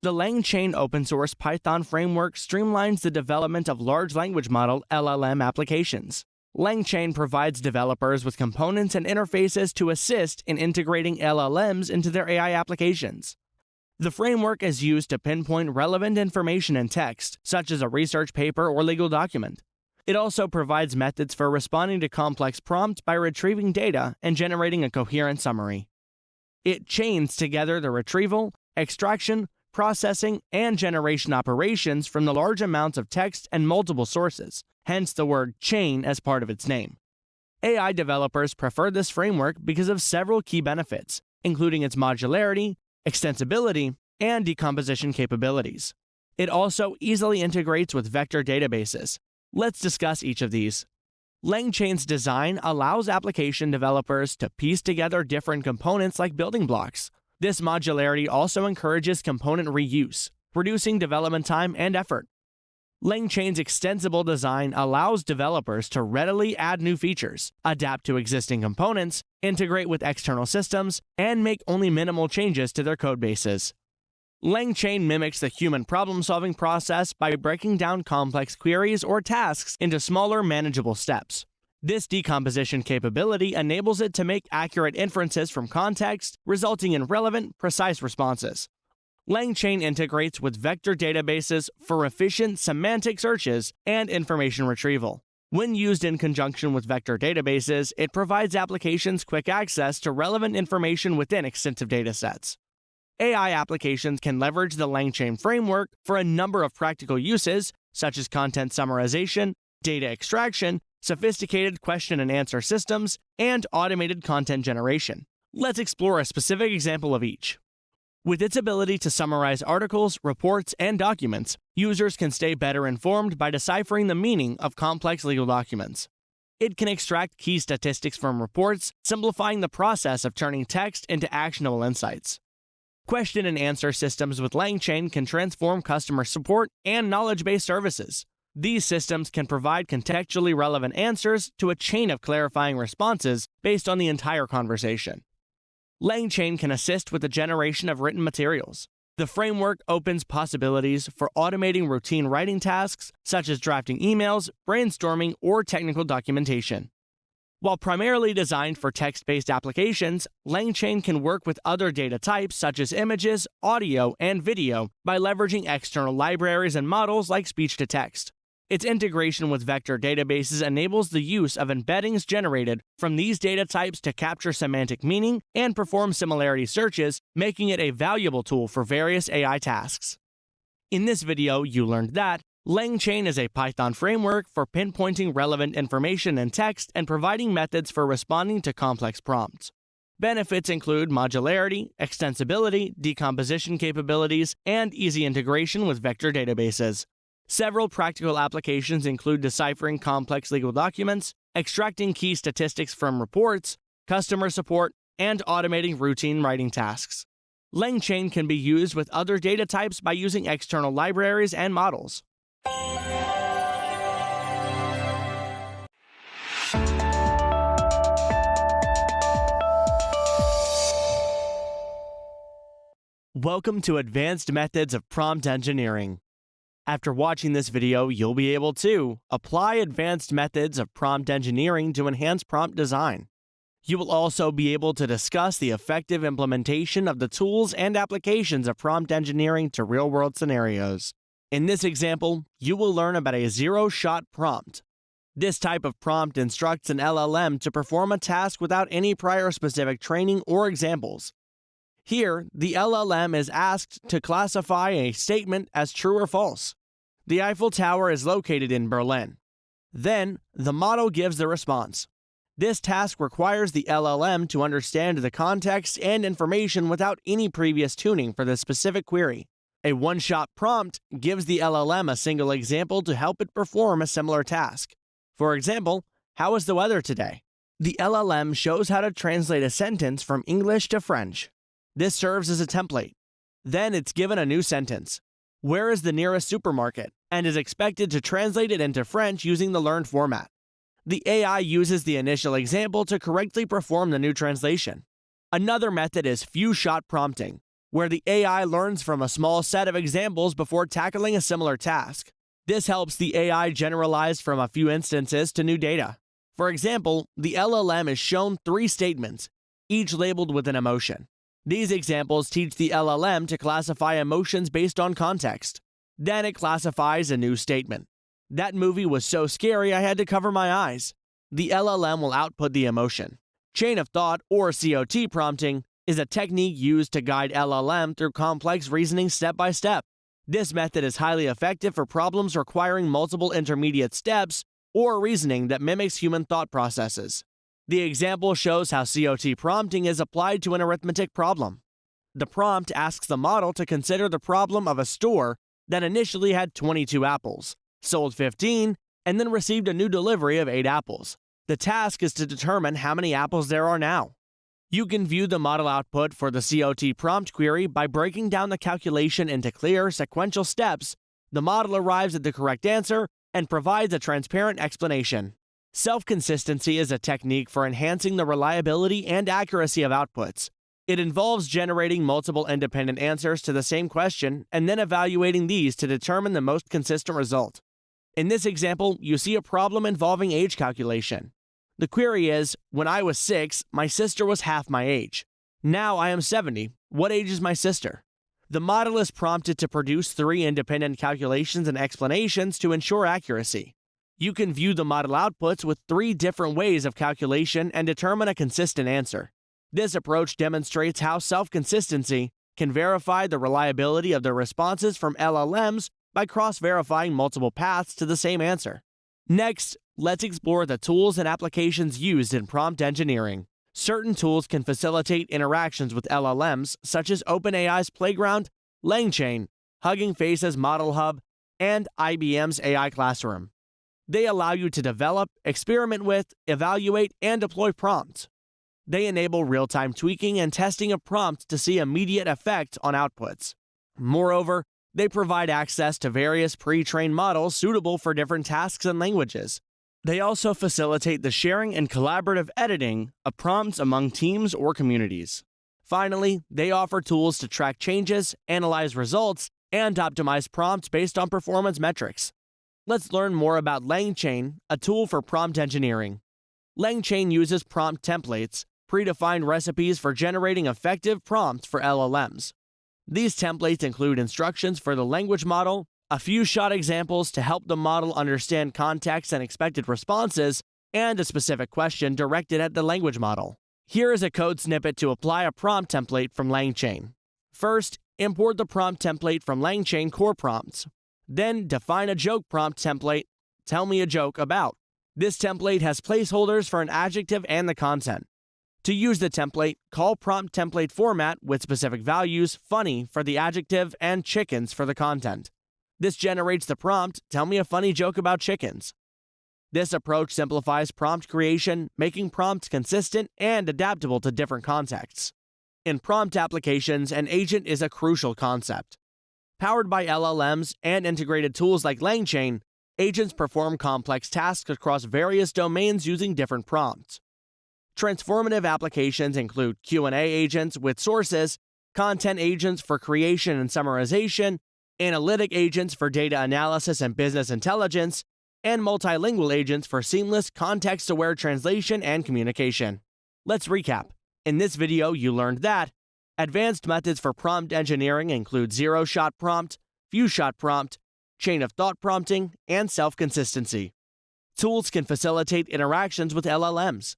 Speaker 1: The LangChain open-source Python framework streamlines the development of large language model LLM applications. LangChain provides developers with components and interfaces to assist in integrating LLMs into their AI applications. The framework is used to pinpoint relevant information in text, such as a research paper or legal document. It also provides methods for responding to complex prompts by retrieving data and generating a coherent summary. It chains together the retrieval, extraction, processing, and generation operations from the large amounts of text and multiple sources, hence the word chain as part of its name. AI developers prefer this framework because of several key benefits, including its modularity, extensibility, and decomposition capabilities. It also easily integrates with vector databases, Let's discuss each of these. LangChain's design allows application developers to piece together different components like building blocks. This modularity also encourages component reuse, reducing development time and effort. LangChain's extensible design allows developers to readily add new features, adapt to existing components, integrate with external systems, and make only minimal changes to their code bases. LangChain mimics the human problem-solving process by breaking down complex queries or tasks into smaller, manageable steps. This decomposition capability enables it to make accurate inferences from context, resulting in relevant, precise responses. LangChain integrates with vector databases for efficient semantic searches and information retrieval. When used in conjunction with vector databases, it provides applications quick access to relevant information within extensive datasets. AI applications can leverage the LangChain framework for a number of practical uses, such as content summarization, data extraction, sophisticated question and answer systems, and automated content generation. Let's explore a specific example of each. With its ability to summarize articles, reports, and documents, users can stay better informed by deciphering the meaning of complex legal documents. It can extract key statistics from reports, simplifying the process of turning text into actionable insights. Question and answer systems with LangChain can transform customer support and knowledge-based services. These systems can provide contextually relevant answers to a chain of clarifying responses based on the entire conversation. LangChain can assist with the generation of written materials. The framework opens possibilities for automating routine writing tasks, such as drafting emails, brainstorming, or technical documentation. While primarily designed for text-based applications, LangChain can work with other data types such as images, audio, and video by leveraging external libraries and models like speech-to-text. Its integration with vector databases enables the use of embeddings generated from these data types to capture semantic meaning and perform similarity searches, making it a valuable tool for various AI tasks. In this video, you learned that LangChain is a Python framework for pinpointing relevant information in text and providing methods for responding to complex prompts. Benefits include modularity, extensibility, decomposition capabilities, and easy integration with vector databases. Several practical applications include deciphering complex legal documents, extracting key statistics from reports, customer support, and automating routine writing tasks. LangChain can be used with other data types by using external libraries and models. Welcome to Advanced Methods of Prompt Engineering. After watching this video, you'll be able to apply advanced methods of prompt engineering to enhance prompt design. You will also be able to discuss the effective implementation of the tools and applications of prompt engineering to real-world scenarios. In this example, you will learn about a zero-shot prompt. This type of prompt instructs an LLM to perform a task without any prior specific training or examples. Here, the LLM is asked to classify a statement as true or false. The Eiffel Tower is located in Berlin. Then, the model gives the response. This task requires the LLM to understand the context and information without any previous tuning for the specific query. A one-shot prompt gives the LLM a single example to help it perform a similar task. For example, how is the weather today? The LLM shows how to translate a sentence from English to French. This serves as a template. Then it's given a new sentence. Where is the nearest supermarket? And is expected to translate it into French using the learned format. The AI uses the initial example to correctly perform the new translation. Another method is few-shot prompting, where the AI learns from a small set of examples before tackling a similar task. This helps the AI generalize from a few instances to new data. For example, the LLM is shown 3 statements, each labeled with an emotion. These examples teach the LLM to classify emotions based on context. Then it classifies a new statement. That movie was so scary I had to cover my eyes. The LLM will output the emotion. Chain of thought, or COT prompting, is a technique used to guide LLM through complex reasoning step by step. This method is highly effective for problems requiring multiple intermediate steps or reasoning that mimics human thought processes. The example shows how COT prompting is applied to an arithmetic problem. The prompt asks the model to consider the problem of a store that initially had 22 apples, sold 15, and then received a new delivery of 8 apples. The task is to determine how many apples there are now. You can view the model output for the COT prompt query by breaking down the calculation into clear, sequential steps. The model arrives at the correct answer and provides a transparent explanation. Self-consistency is a technique for enhancing the reliability and accuracy of outputs. It involves generating multiple independent answers to the same question and then evaluating these to determine the most consistent result. In this example, you see a problem involving age calculation. The query is, when I was 6, my sister was half my age. Now I am 70. What age is my sister? The model is prompted to produce 3 independent calculations and explanations to ensure accuracy. You can view the model outputs with 3 different ways of calculation and determine a consistent answer. This approach demonstrates how self-consistency can verify the reliability of the responses from LLMs by cross-verifying multiple paths to the same answer. Next, let's explore the tools and applications used in prompt engineering. Certain tools can facilitate interactions with LLMs, such as OpenAI's Playground, LangChain, Hugging Face's Model Hub, and IBM's AI Classroom. They allow you to develop, experiment with, evaluate, and deploy prompts. They enable real-time tweaking and testing of prompts to see immediate effect on outputs. Moreover, they provide access to various pre-trained models suitable for different tasks and languages. They also facilitate the sharing and collaborative editing of prompts among teams or communities. Finally, they offer tools to track changes, analyze results, and optimize prompts based on performance metrics. Let's learn more about LangChain, a tool for prompt engineering. LangChain uses prompt templates, predefined recipes for generating effective prompts for LLMs. These templates include instructions for the language model, a few shot examples to help the model understand context and expected responses, and a specific question directed at the language model. Here is a code snippet to apply a prompt template from LangChain. First, import the prompt template from LangChain core prompts. Then, define a joke prompt template, tell me a joke about. This template has placeholders for an adjective and the content. To use the template, call prompt template format with specific values, funny for the adjective and chickens for the content. This generates the prompt, tell me a funny joke about chickens. This approach simplifies prompt creation, making prompts consistent and adaptable to different contexts. In prompt applications, an agent is a crucial concept. Powered by LLMs and integrated tools like LangChain, agents perform complex tasks across various domains using different prompts. Transformative applications include Q&A agents with sources, content agents for creation and summarization, analytic agents for data analysis and business intelligence, and multilingual agents for seamless, context-aware translation and communication. Let's recap. In this video, you learned that advanced methods for prompt engineering include zero-shot prompt, few-shot prompt, chain-of-thought prompting, and self-consistency. Tools can facilitate interactions with LLMs.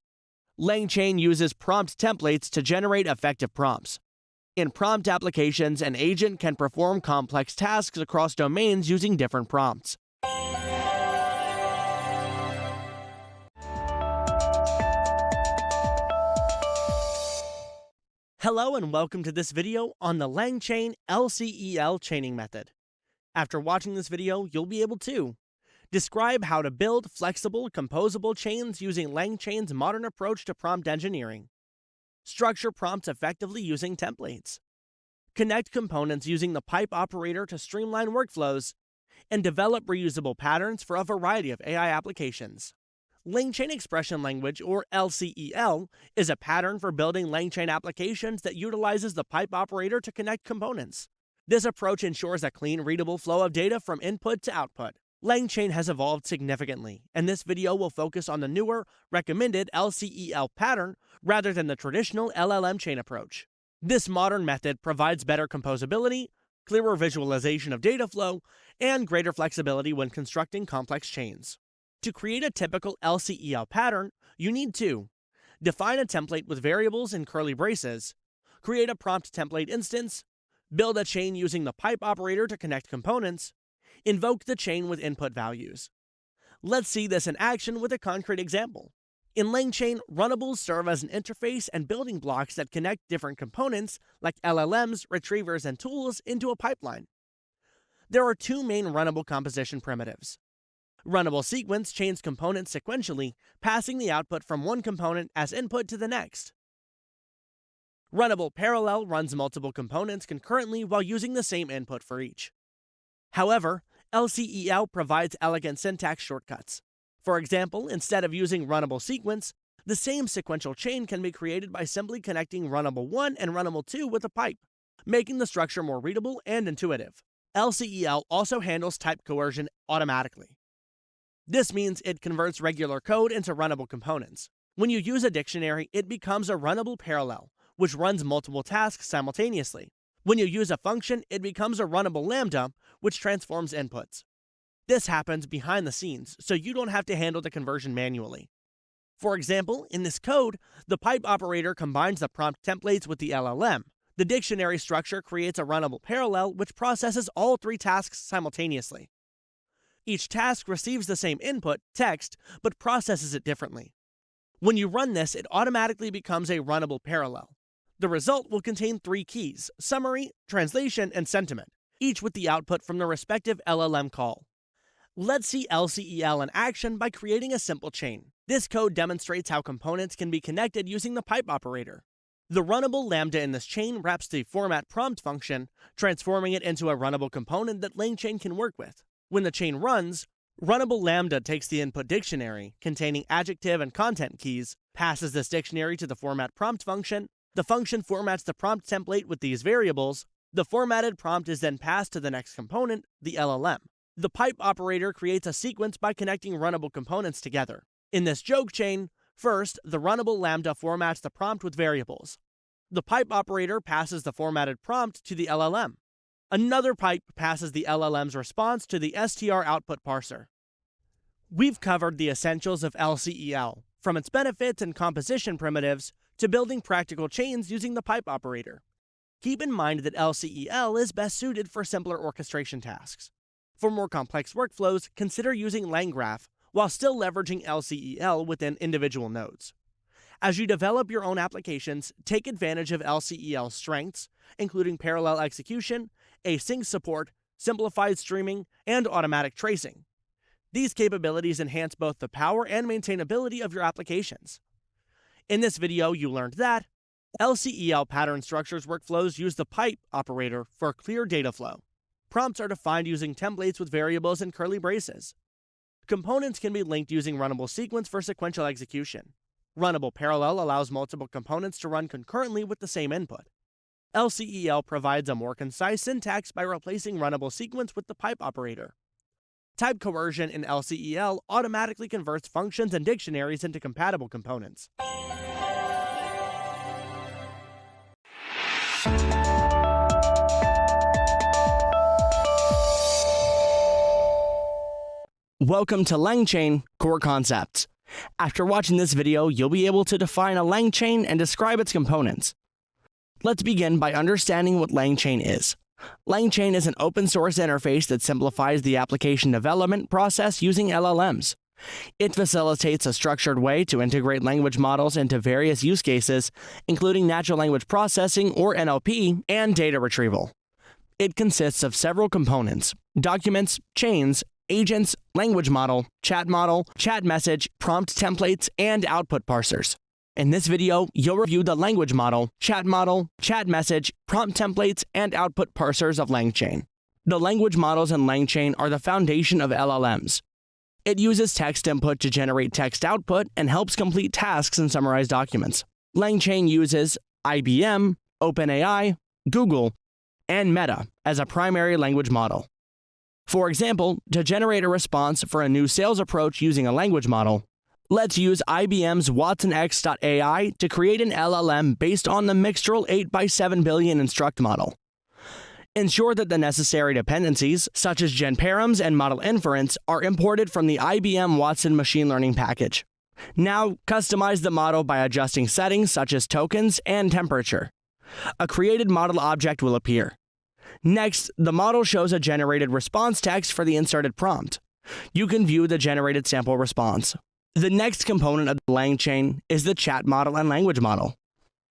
Speaker 1: LangChain uses prompt templates to generate effective prompts. In prompt applications, an agent can perform complex tasks across domains using different prompts. Hello and welcome to this video on the LangChain LCEL chaining method. After watching this video, you'll be able to describe how to build flexible, composable chains using LangChain's modern approach to prompt engineering. Structure prompts effectively using templates. Connect components using the pipe operator to streamline workflows. And develop reusable patterns for a variety of AI applications. LangChain Expression Language, or LCEL, is a pattern for building LangChain applications that utilizes the pipe operator to connect components. This approach ensures a clean, readable flow of data from input to output. LangChain has evolved significantly, and this video will focus on the newer, recommended LCEL pattern rather than the traditional LLM chain approach. This modern method provides better composability, clearer visualization of data flow, and greater flexibility when constructing complex chains. To create a typical LCEL pattern, you need to define a template with variables in curly braces, create a prompt template instance, build a chain using the pipe operator to connect components, invoke the chain with input values. Let's see this in action with a concrete example. In LangChain, runnables serve as an interface and building blocks that connect different components like LLMs, retrievers, and tools into a pipeline. There are 2 main runnable composition primitives. Runnable sequence chains components sequentially, passing the output from one component as input to the next. Runnable parallel runs multiple components concurrently while using the same input for each. However, LCEL provides elegant syntax shortcuts. For example, instead of using runnable sequence, the same sequential chain can be created by simply connecting runnable 1 and runnable 2 with a pipe, making the structure more readable and intuitive. LCEL also handles type coercion automatically. This means it converts regular code into runnable components. When you use a dictionary, it becomes a runnable parallel, which runs multiple tasks simultaneously. When you use a function, it becomes a runnable lambda, which transforms inputs. This happens behind the scenes, so you don't have to handle the conversion manually. For example, in this code, the pipe operator combines the prompt templates with the LLM. The dictionary structure creates a runnable parallel which processes all 3 tasks simultaneously. Each task receives the same input, text, but processes it differently. When you run this, it automatically becomes a runnable parallel. The result will contain 3 keys: summary, translation, and sentiment, each with the output from the respective LLM call. Let's see LCEL in action by creating a simple chain. This code demonstrates how components can be connected using the pipe operator. The runnable lambda in this chain wraps the format prompt function, transforming it into a runnable component that LangChain can work with. When the chain runs, runnable lambda takes the input dictionary, containing adjective and content keys, passes this dictionary to the format prompt function. The function formats the prompt template with these variables. The formatted prompt is then passed to the next component, the LLM. The pipe operator creates a sequence by connecting runnable components together. In this joke chain, first, the runnable lambda formats the prompt with variables. The pipe operator passes the formatted prompt to the LLM. Another pipe passes the LLM's response to the str output parser. We've covered the essentials of LCEL, from its benefits and composition primitives to building practical chains using the pipe operator. Keep in mind that LCEL is best suited for simpler orchestration tasks. For more complex workflows, consider using LangGraph while still leveraging LCEL within individual nodes. As you develop your own applications, take advantage of LCEL's strengths, including parallel execution, async support, simplified streaming, and automatic tracing. These capabilities enhance both the power and maintainability of your applications. In this video, you learned that LCEL pattern structures workflows use the pipe operator for clear data flow. Prompts are defined using templates with variables and curly braces. Components can be linked using runnable sequence for sequential execution. Runnable parallel allows multiple components to run concurrently with the same input. LCEL provides a more concise syntax by replacing runnable sequence with the pipe operator. Type coercion in LCEL automatically converts functions and dictionaries into compatible components. Welcome to LangChain Core Concepts. After watching this video, you'll be able to define a LangChain and describe its components. Let's begin by understanding what LangChain is. LangChain is an open source interface that simplifies the application development process using LLMs. It facilitates a structured way to integrate language models into various use cases, including natural language processing or NLP and data retrieval. It consists of several components: documents, chains, agents, language model, chat message, prompt templates, and output parsers. In this video, you'll review the language model, chat message, prompt templates, and output parsers of LangChain. The language models in LangChain are the foundation of LLMs. It uses text input to generate text output and helps complete tasks and summarize documents. LangChain uses IBM, OpenAI, Google, and Meta as a primary language model. For example, to generate a response for a new sales approach using a language model, let's use IBM's WatsonX.ai to create an LLM based on the Mixtral 8x7 billion instruct model. Ensure that the necessary dependencies, such as genparams and model inference, are imported from the IBM Watson machine learning package. Now, customize the model by adjusting settings such as tokens and temperature. A created model object will appear. Next, the model shows a generated response text for the inserted prompt. You can view the generated sample response. The next component of the LangChain is the chat model and language model.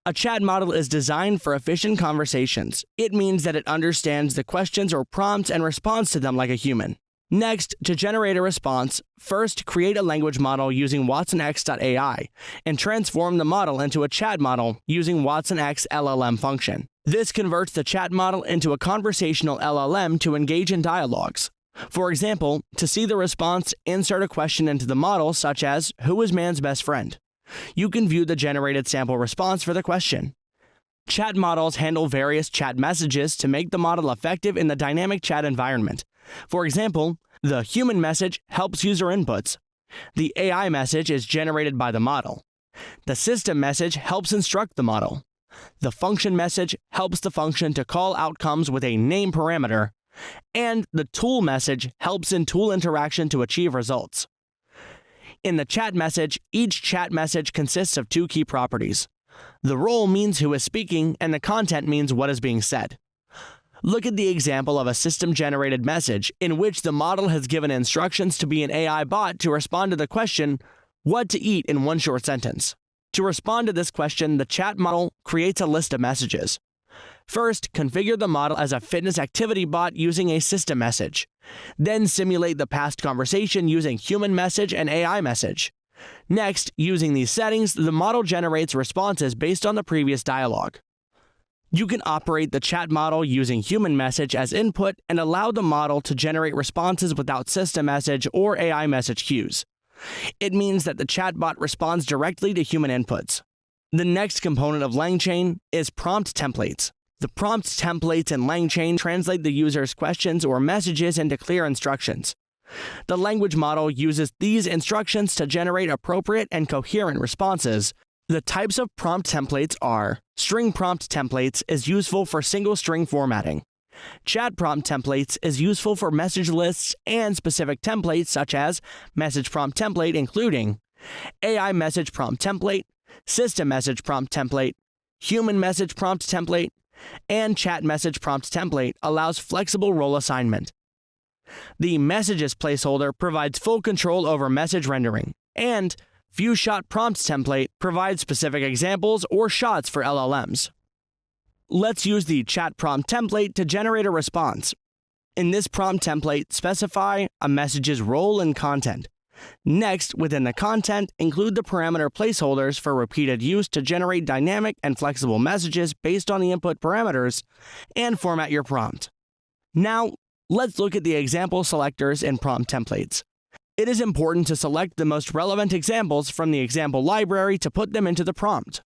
Speaker 1: A chat model is designed for efficient conversations. It means that it understands the questions or prompts and responds to them like a human. Next, to generate a response, first create a language model using watsonx.ai and transform the model into a chat model using watsonx LLM function. This converts the chat model into a conversational LLM to engage in dialogues. For example, to see the response, insert a question into the model such as, "Who is man's best friend?" You can view the generated sample response for the question. Chat models handle various chat messages to make the model effective in the dynamic chat environment. For example, the human message helps user inputs. The AI message is generated by the model. The system message helps instruct the model. The function message helps the function to call outcomes with a name parameter. And the tool message helps in tool interaction to achieve results. In the chat message, each chat message consists of two key properties. The role means who is speaking, and the content means what is being said. Look at the example of a system-generated message in which the model has given instructions to be an AI bot to respond to the question, "What to eat?" in one short sentence. To respond to this question, the chat model creates a list of messages. First, configure the model as a fitness activity bot using a system message. Then simulate the past conversation using human message and AI message. Next, using these settings, the model generates responses based on the previous dialogue. You can operate the chat model using human message as input and allow the model to generate responses without system message or AI message cues. It means that the chatbot responds directly to human inputs. The next component of LangChain is prompt templates. The prompt templates in LangChain translate the user's questions or messages into clear instructions. The language model uses these instructions to generate appropriate and coherent responses. The types of prompt templates are: string prompt templates is useful for single string formatting. Chat prompt templates is useful for message lists and specific templates such as message prompt template including AI message prompt template, system message prompt template, human message prompt template, and chat message prompt template allows flexible role assignment. The messages placeholder provides full control over message rendering, and few shot prompts template provides specific examples or shots for LLMs. Let's use the chat prompt template to generate a response. In this prompt template, specify a message's role and content. Next, within the content, include the parameter placeholders for repeated use to generate dynamic and flexible messages based on the input parameters, and format your prompt. Now, let's look at the example selectors in prompt templates. It is important to select the most relevant examples from the example library to put them into the prompt.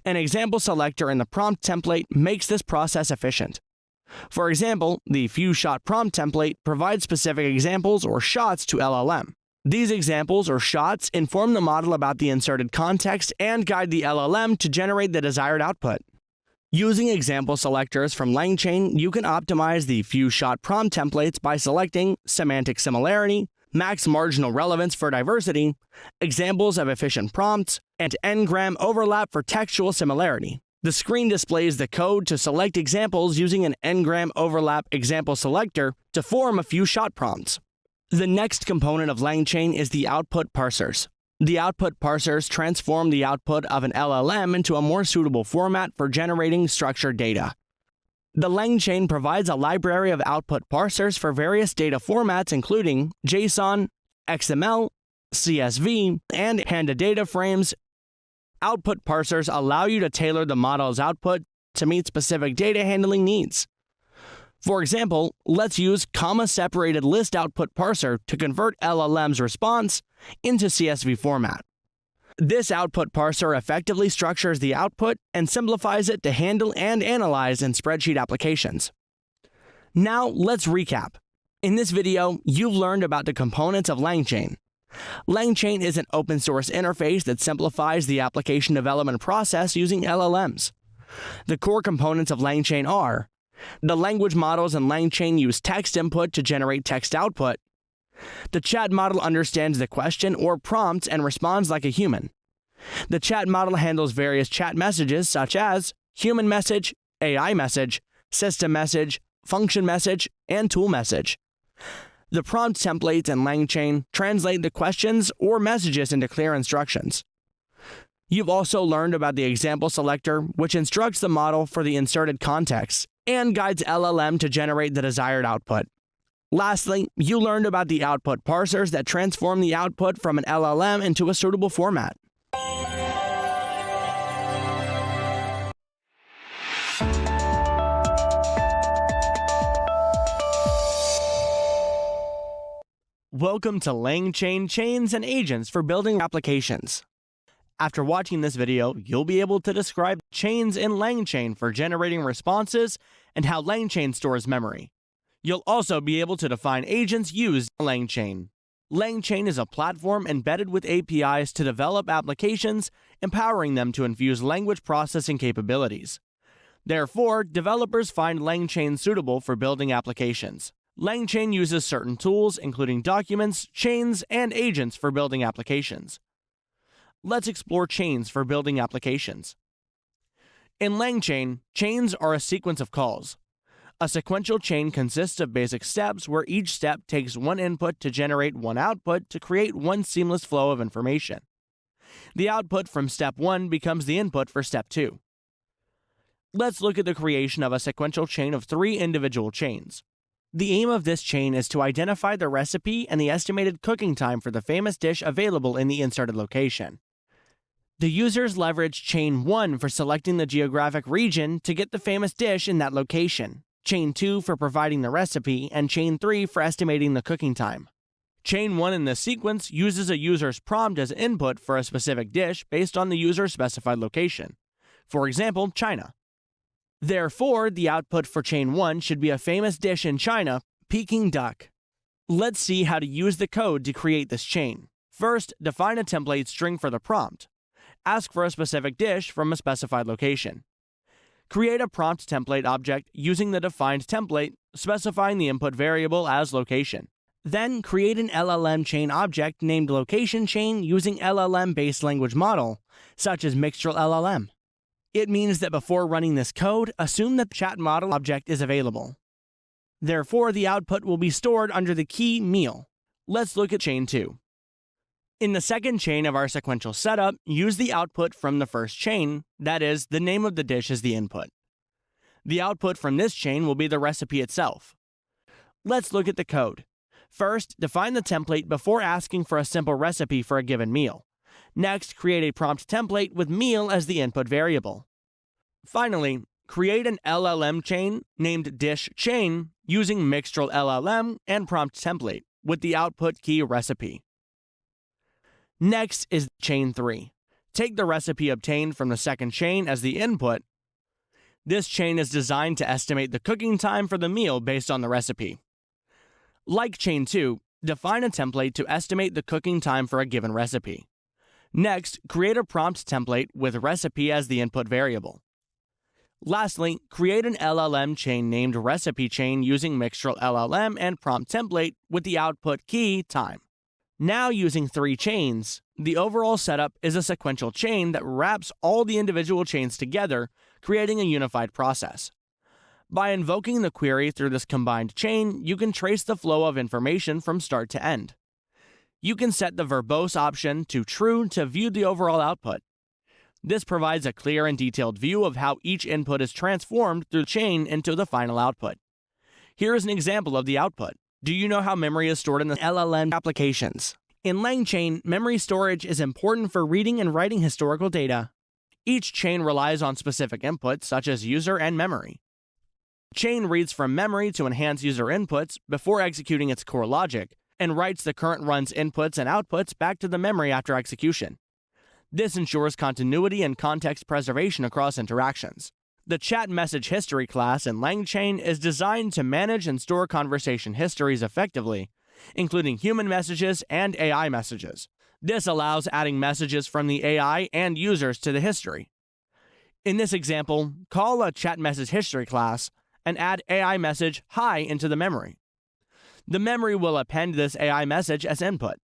Speaker 1: An example selector in the prompt template makes this process efficient. For example, the few-shot prompt template provides specific examples or shots to LLM. These examples or shots inform the model about the inserted context and guide the LLM to generate the desired output. Using example selectors from LangChain, you can optimize the few-shot prompt templates by selecting semantic similarity, max marginal relevance for diversity, examples of efficient prompts, and n-gram overlap for textual similarity. The screen displays the code to select examples using an n-gram overlap example selector to form a few-shot prompts. The next component of LangChain is the output parsers. The output parsers transform the output of an LLM into a more suitable format for generating structured data. The LangChain provides a library of output parsers for various data formats including JSON, XML, CSV, and Panda data frames. Output parsers allow you to tailor the model's output to meet specific data handling needs. For example, let's use comma-separated list output parser to convert LLM's response into CSV format. This output parser effectively structures the output and simplifies it to handle and analyze in spreadsheet applications. Now, let's recap. In this video, you've learned about the components of LangChain. LangChain is an open-source interface that simplifies the application development process using LLMs. The core components of LangChain are: the language models in LangChain use text input to generate text output. The chat model understands the question or prompt and responds like a human. The chat model handles various chat messages such as human message, AI message, system message, function message, and tool message. The prompt templates in LangChain translate the questions or messages into clear instructions. You've also learned about the example selector, which instructs the model for the inserted context and guides LLM to generate the desired output. Lastly, you learned about the output parsers that transform the output from an LLM into a suitable format. Welcome to LangChain chains and agents for building applications. After watching this video, you'll be able to describe chains in LangChain for generating responses and how LangChain stores memory. You'll also be able to define agents used in LangChain. LangChain is a platform embedded with APIs to develop applications, empowering them to infuse language processing capabilities. Therefore, developers find LangChain suitable for building applications. LangChain uses certain tools, including documents, chains, and agents for building applications. Let's explore chains for building applications. In LangChain, chains are a sequence of calls. A sequential chain consists of basic steps where each step takes one input to generate one output to create one seamless flow of information. The output from step 1 becomes the input for step 2. Let's look at the creation of a sequential chain of 3 individual chains. The aim of this chain is to identify the recipe and the estimated cooking time for the famous dish available in the inserted location. The users leverage chain 1 for selecting the geographic region to get the famous dish in that location, chain 2 for providing the recipe, and chain 3 for estimating the cooking time. Chain 1 in this sequence uses a user's prompt as input for a specific dish based on the user's specified location. For example, China. Therefore, the output for chain 1 should be a famous dish in China, Peking duck. Let's see how to use the code to create this chain. First, define a template string for the prompt. Ask for a specific dish from a specified location. Create a prompt template object using the defined template, specifying the input variable as location. Then, create an LLM chain object named location chain using LLM-based language model, such as Mixtral LLM. It means that before running this code, assume that the chat model object is available. Therefore, the output will be stored under the key meal. Let's look at chain 2. In the second chain of our sequential setup, use the output from the first chain, that is, the name of the dish as the input. The output from this chain will be the recipe itself. Let's look at the code. First, define the template before asking for a simple recipe for a given meal. Next, create a prompt template with meal as the input variable. Finally, create an LLM chain named dish chain using Mixtral LLM and prompt template with the output key recipe. Next is chain 3. Take the recipe obtained from the second chain as the input. This chain is designed to estimate the cooking time for the meal based on the recipe. Like chain 2, define a template to estimate the cooking time for a given recipe. Next, create a prompt template with recipe as the input variable. Lastly, create an LLM chain named recipe chain using Mixtral LLM and prompt template with the output key time. Now using 3 chains, the overall setup is a sequential chain that wraps all the individual chains together, creating a unified process. By invoking the query through this combined chain, you can trace the flow of information from start to end. You can set the verbose option to true to view the overall output. This provides a clear and detailed view of how each input is transformed through the chain into the final output. Here is an example of the output. Do you know how memory is stored in the LLM applications? In LangChain, memory storage is important for reading and writing historical data. Each chain relies on specific inputs such as user and memory. Chain reads from memory to enhance user inputs before executing its core logic, and writes the current run's inputs and outputs back to the memory after execution. This ensures continuity and context preservation across interactions. The chat message history class in LangChain is designed to manage and store conversation histories effectively, including human messages and AI messages. This allows adding messages from the AI and users to the history. In this example, call a chat message history class and add AI message hi into the memory. The memory will append this AI message as input.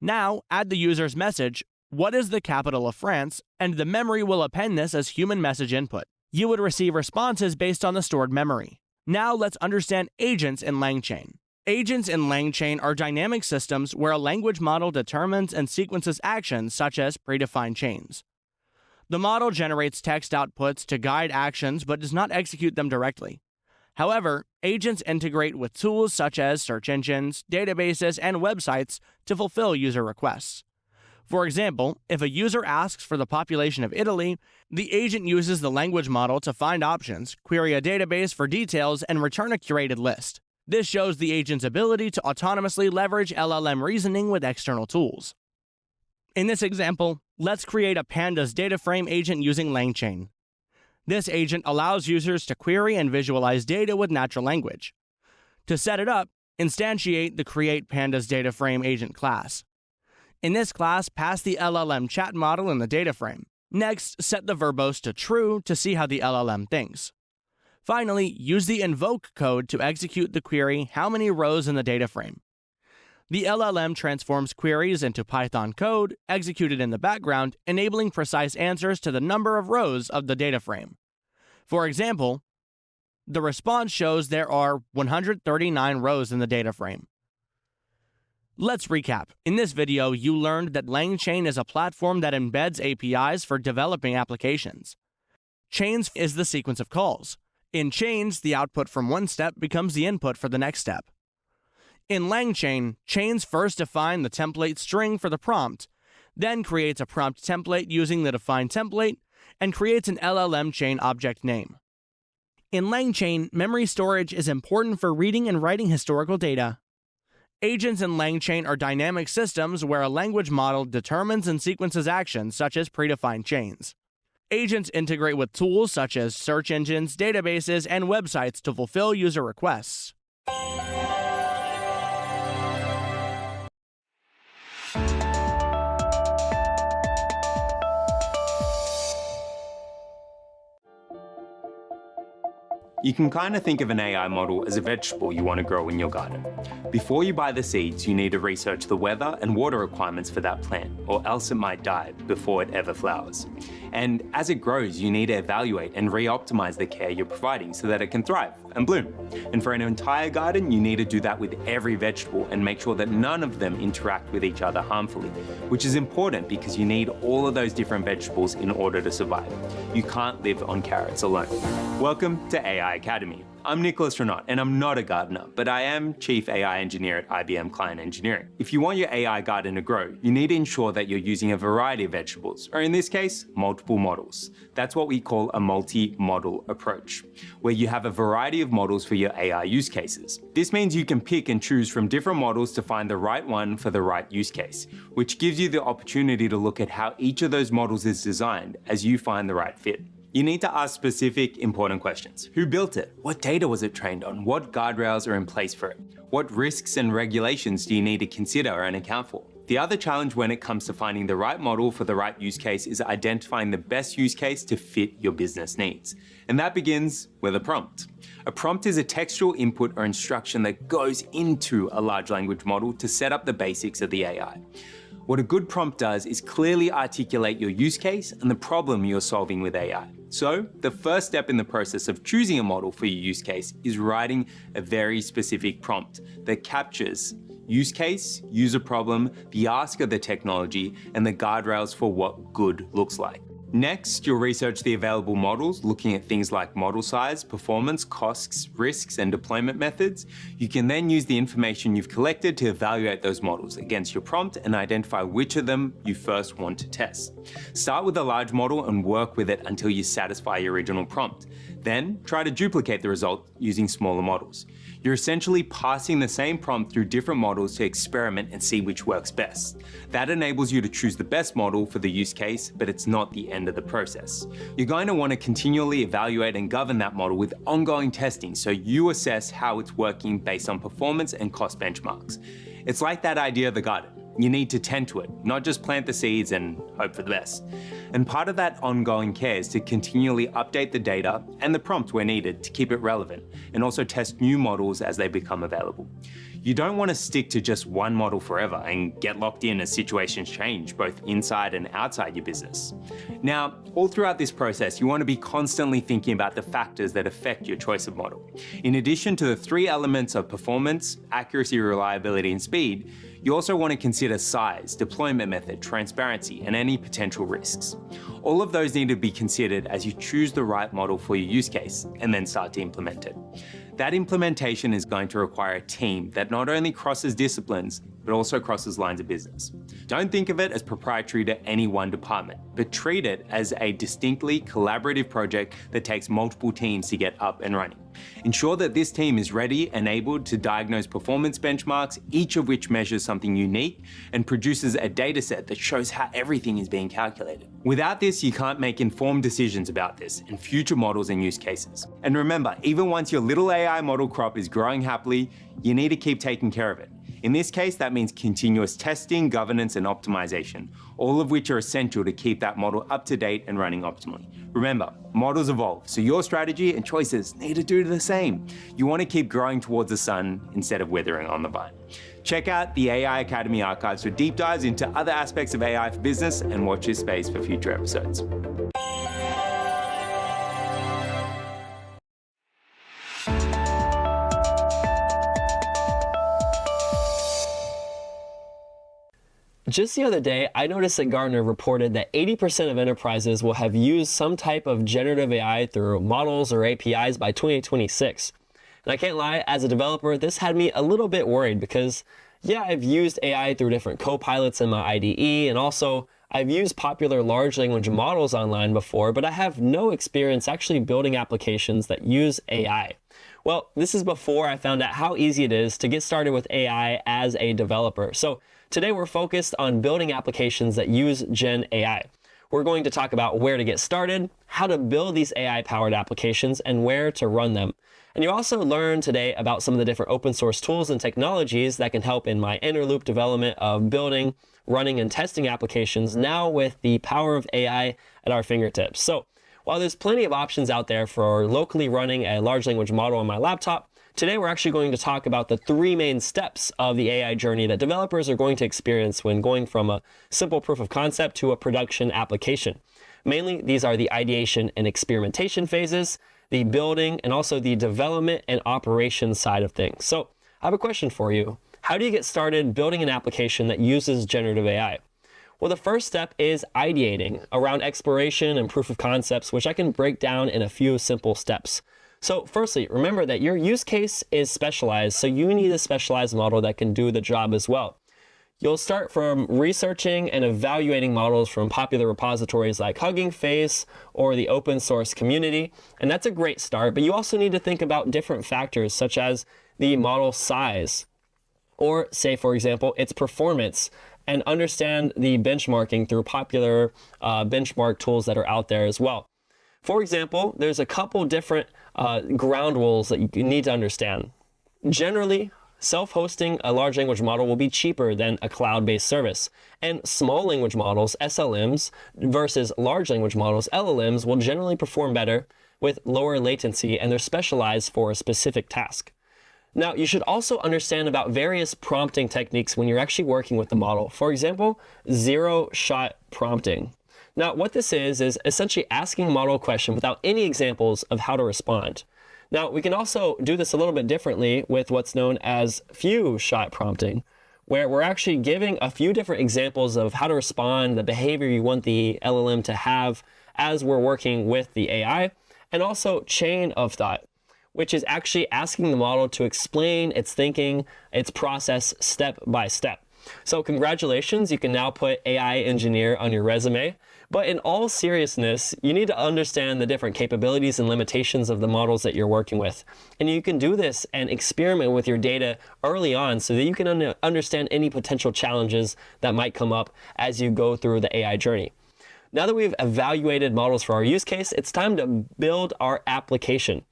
Speaker 1: Now, add the user's message, what is the capital of France, and the memory will append this as human message input. You would receive responses based on the stored memory. Now let's understand agents in LangChain. Agents in LangChain are dynamic systems where a language model determines and sequences actions such as predefined chains. The model generates text outputs to guide actions but does not execute them directly. However, agents integrate with tools such as search engines, databases, and websites to fulfill user requests. For example, if a user asks for the population of Italy, the agent uses the language model to find options, query a database for details, and return a curated list. This shows the agent's ability to autonomously leverage LLM reasoning with external tools. In this example, let's create a Pandas data frame agent using LangChain. This agent allows users to query and visualize data with natural language. To set it up, instantiate the Create Pandas data frame agent class. In this class, pass the LLM chat model in the data frame. Next, set the verbose to true to see how the LLM thinks. Finally, use the invoke code to execute the query how many rows in the data frame. The LLM transforms queries into Python code, executed in the background, enabling precise answers to the number of rows of the data frame. For example, the response shows there are 139 rows in the data frame. Let's recap. In this video, you learned that LangChain is a platform that embeds APIs for developing applications. Chains is the sequence of calls. In chains, the output from one step becomes the input for the next step. In LangChain, chains first define the template string for the prompt, then creates a prompt template using the defined template, and creates an LLM chain object name. In LangChain, memory storage is important for reading and writing historical data. Agents in LangChain are dynamic systems where a language model determines and sequences actions such as predefined chains. Agents integrate with tools such as search engines, databases, and websites to fulfill user requests.
Speaker 5: You can kind of think of an AI model as a vegetable you want to grow in your garden. Before you buy the seeds, you need to research the weather and water requirements for that plant, or else it might die before it ever flowers. And as it grows, you need to evaluate and re-optimize the care you're providing so that it can thrive and bloom. And for an entire garden, you need to do that with every vegetable and make sure that none of them interact with each other harmfully, which is important because you need all of those different vegetables in order to survive. You can't live on carrots alone. Welcome to AI Academy. I'm Nicholas Renat, and I'm not a gardener, but I am Chief AI Engineer at IBM Client Engineering. If you want your AI garden to grow, you need to ensure that you're using a variety of vegetables, or in this case, multiple models. That's what we call a multi-model approach, where you have a variety of models for your AI use cases. This means you can pick and choose from different models to find the right one for the right use case, which gives you the opportunity to look at how each of those models is designed as you find the right fit. You need to ask specific, important questions. Who built it? What data was it trained on? What guardrails are in place for it? What risks and regulations do you need to consider and account for? The other challenge when it comes to finding the right model for the right use case is identifying the best use case to fit your business needs. And that begins with a prompt. A prompt is a textual input or instruction that goes into a large language model to set up the basics of the AI. What a good prompt does is clearly articulate your use case and the problem you're solving with AI. So the first step in the process of choosing a model for your use case is writing a very specific prompt that captures use case, user problem, the ask of the technology, and the guardrails for what good looks like. Next, you'll research the available models, looking at things like model size, performance, costs, risks, and deployment methods. You can then use the information you've collected to evaluate those models against your prompt and identify which of them you first want to test. Start with a large model and work with it until you satisfy your original prompt. Then, try to duplicate the result using smaller models. You're essentially passing the same prompt through different models to experiment and see which works best. That enables you to choose the best model for the use case, but it's not the end of the process. You're going to want to continually evaluate and govern that model with ongoing testing so you assess how it's working based on performance and cost benchmarks. It's like that idea of the garden. You need to tend to it, not just plant the seeds and hope for the best. And part of that ongoing care is to continually update the data and the prompt where needed to keep it relevant, and also test new models as they become available. You don't want to stick to just one model forever and get locked in as situations change, both inside and outside your business. Now, all throughout this process, you want to be constantly thinking about the factors that affect your choice of model. In addition to the three elements of performance, accuracy, reliability, and speed, You also want to consider size, deployment method, transparency, and any potential risks. All of those need to be considered as you choose the right model for your use case and then start to implement it. That implementation is going to require a team that not only crosses disciplines, but also crosses lines of business. Don't think of it as proprietary to any one department, but treat it as a distinctly collaborative project that takes multiple teams to get up and running. Ensure that this team is ready and able to diagnose performance benchmarks, each of which measures something unique and produces a data set that shows how everything is being calculated. Without this, you can't make informed decisions about this and future models and use cases. And remember, even once your little AI model crop is growing happily, you need to keep taking care of it. In this case, that means continuous testing, governance, and optimization, all of which are essential to keep that model up to date and running optimally. Remember, models evolve, so your strategy and choices need to do the same. You want to keep growing towards the sun instead of withering on the vine. Check out the AI Academy archives for deep dives into other aspects of AI for business, and watch this space for future episodes.
Speaker 6: Just the other day, I noticed that Gartner reported that 80% of enterprises will have used some type of generative AI through models or APIs by 2026. And I can't lie, as a developer, this had me a little bit worried because, yeah, I've used AI through different co-pilots in my IDE, and also I've used popular large language models online before, but I have no experience actually building applications that use AI. Well, this is before I found out how easy it is to get started with AI as a developer. So today we're focused on building applications that use Gen AI. We're going to talk about where to get started, how to build these AI-powered applications, and where to run them. And you also learn today about some of the different open source tools and technologies that can help in my inner loop development of building, running, and testing applications now with the power of AI at our fingertips. So while there's plenty of options out there for locally running a large language model on my laptop, today we're actually going to talk about the three main steps of the AI journey that developers are going to experience when going from a simple proof of concept to a production application. Mainly, these are the ideation and experimentation phases, the building, and also the development and operations side of things. So I have a question for you. How do you get started building an application that uses generative AI? Well, the first step is ideating around exploration and proof of concepts, which I can break down in a few simple steps. So firstly, remember that your use case is specialized, so you need a specialized model that can do the job as well. You'll start from researching and evaluating models from popular repositories like Hugging Face or the open source community, and that's a great start, but you also need to think about different factors such as the model size, or say, for example, its performance, and understand the benchmarking through popular benchmark tools that are out there as well. For example, there's a couple different ground rules that you need to understand. Generally, self-hosting a large language model will be cheaper than a cloud-based service. And small language models, SLMs, versus large language models, LLMs, will generally perform better with lower latency, and they're specialized for a specific task. Now, you should also understand about various prompting techniques when you're actually working with the model. For example, zero-shot prompting. Now, what this is essentially asking a model a question without any examples of how to respond. Now, we can also do this a little bit differently with what's known as few-shot prompting, where we're actually giving a few different examples of how to respond, the behavior you want the LLM to have as we're working with the AI, and also chain of thought, which is actually asking the model to explain its thinking, its process step by step. So congratulations, you can now put AI engineer on your resume. But in all seriousness, you need to understand the different capabilities and limitations of the models that you're working with. And you can do this and experiment with your data early on so that you can understand any potential challenges that might come up as you go through the AI journey. Now that we've evaluated models for our use case, it's time to build our application.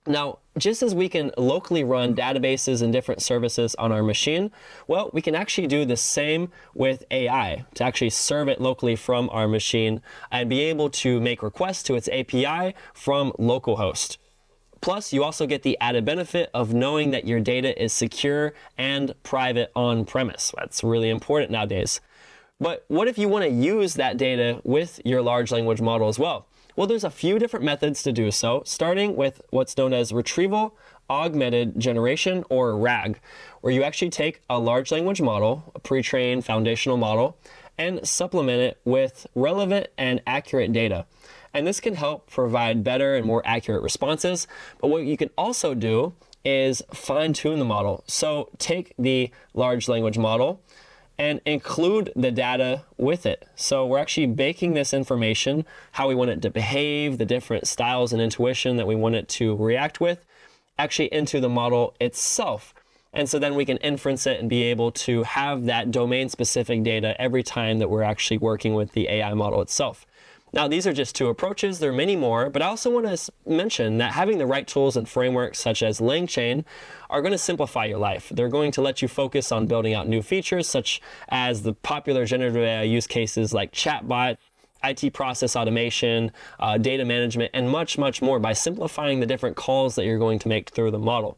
Speaker 6: Now, just as we can locally run databases and different services on our machine, well, we can actually do the same with AI to actually serve it locally from our machine and be able to make requests to its API from localhost. Plus, you also get the added benefit of knowing that your data is secure and private on-premise. That's really important nowadays. But what if you want to use that data with your large language model as well? Well, there's a few different methods to do so, starting with what's known as retrieval augmented generation, or RAG, where you actually take a large language model, a pre-trained foundational model, and supplement it with relevant and accurate data. And this can help provide better and more accurate responses. But what you can also do is fine-tune the model. So take the large language model and include the data with it. So we're actually baking this information, how we want it to behave, the different styles and intuition that we want it to react with, actually into the model itself. And so then we can inference it and be able to have that domain-specific data every time that we're actually working with the AI model itself. Now, these are just two approaches. There are many more, but I also want to mention that having the right tools and frameworks such as LangChain are going to simplify your life. They're going to let you focus on building out new features, such as the popular generative AI use cases like chatbot, IT process automation, data management, and much, much more by simplifying the different calls that you're going to make through the model.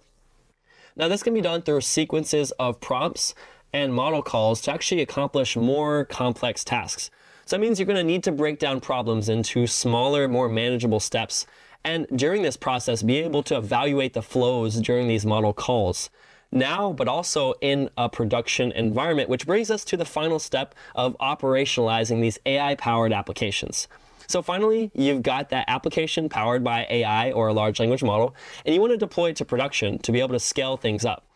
Speaker 6: Now, this can be done through sequences of prompts and model calls to actually accomplish more complex tasks. So that means you're going to need to break down problems into smaller, more manageable steps. And during this process, be able to evaluate the flows during these model calls. Now, but also in a production environment, which brings us to the final step of operationalizing these AI-powered applications. So finally, you've got that application powered by AI or a large language model, and you want to deploy it to production to be able to scale things up.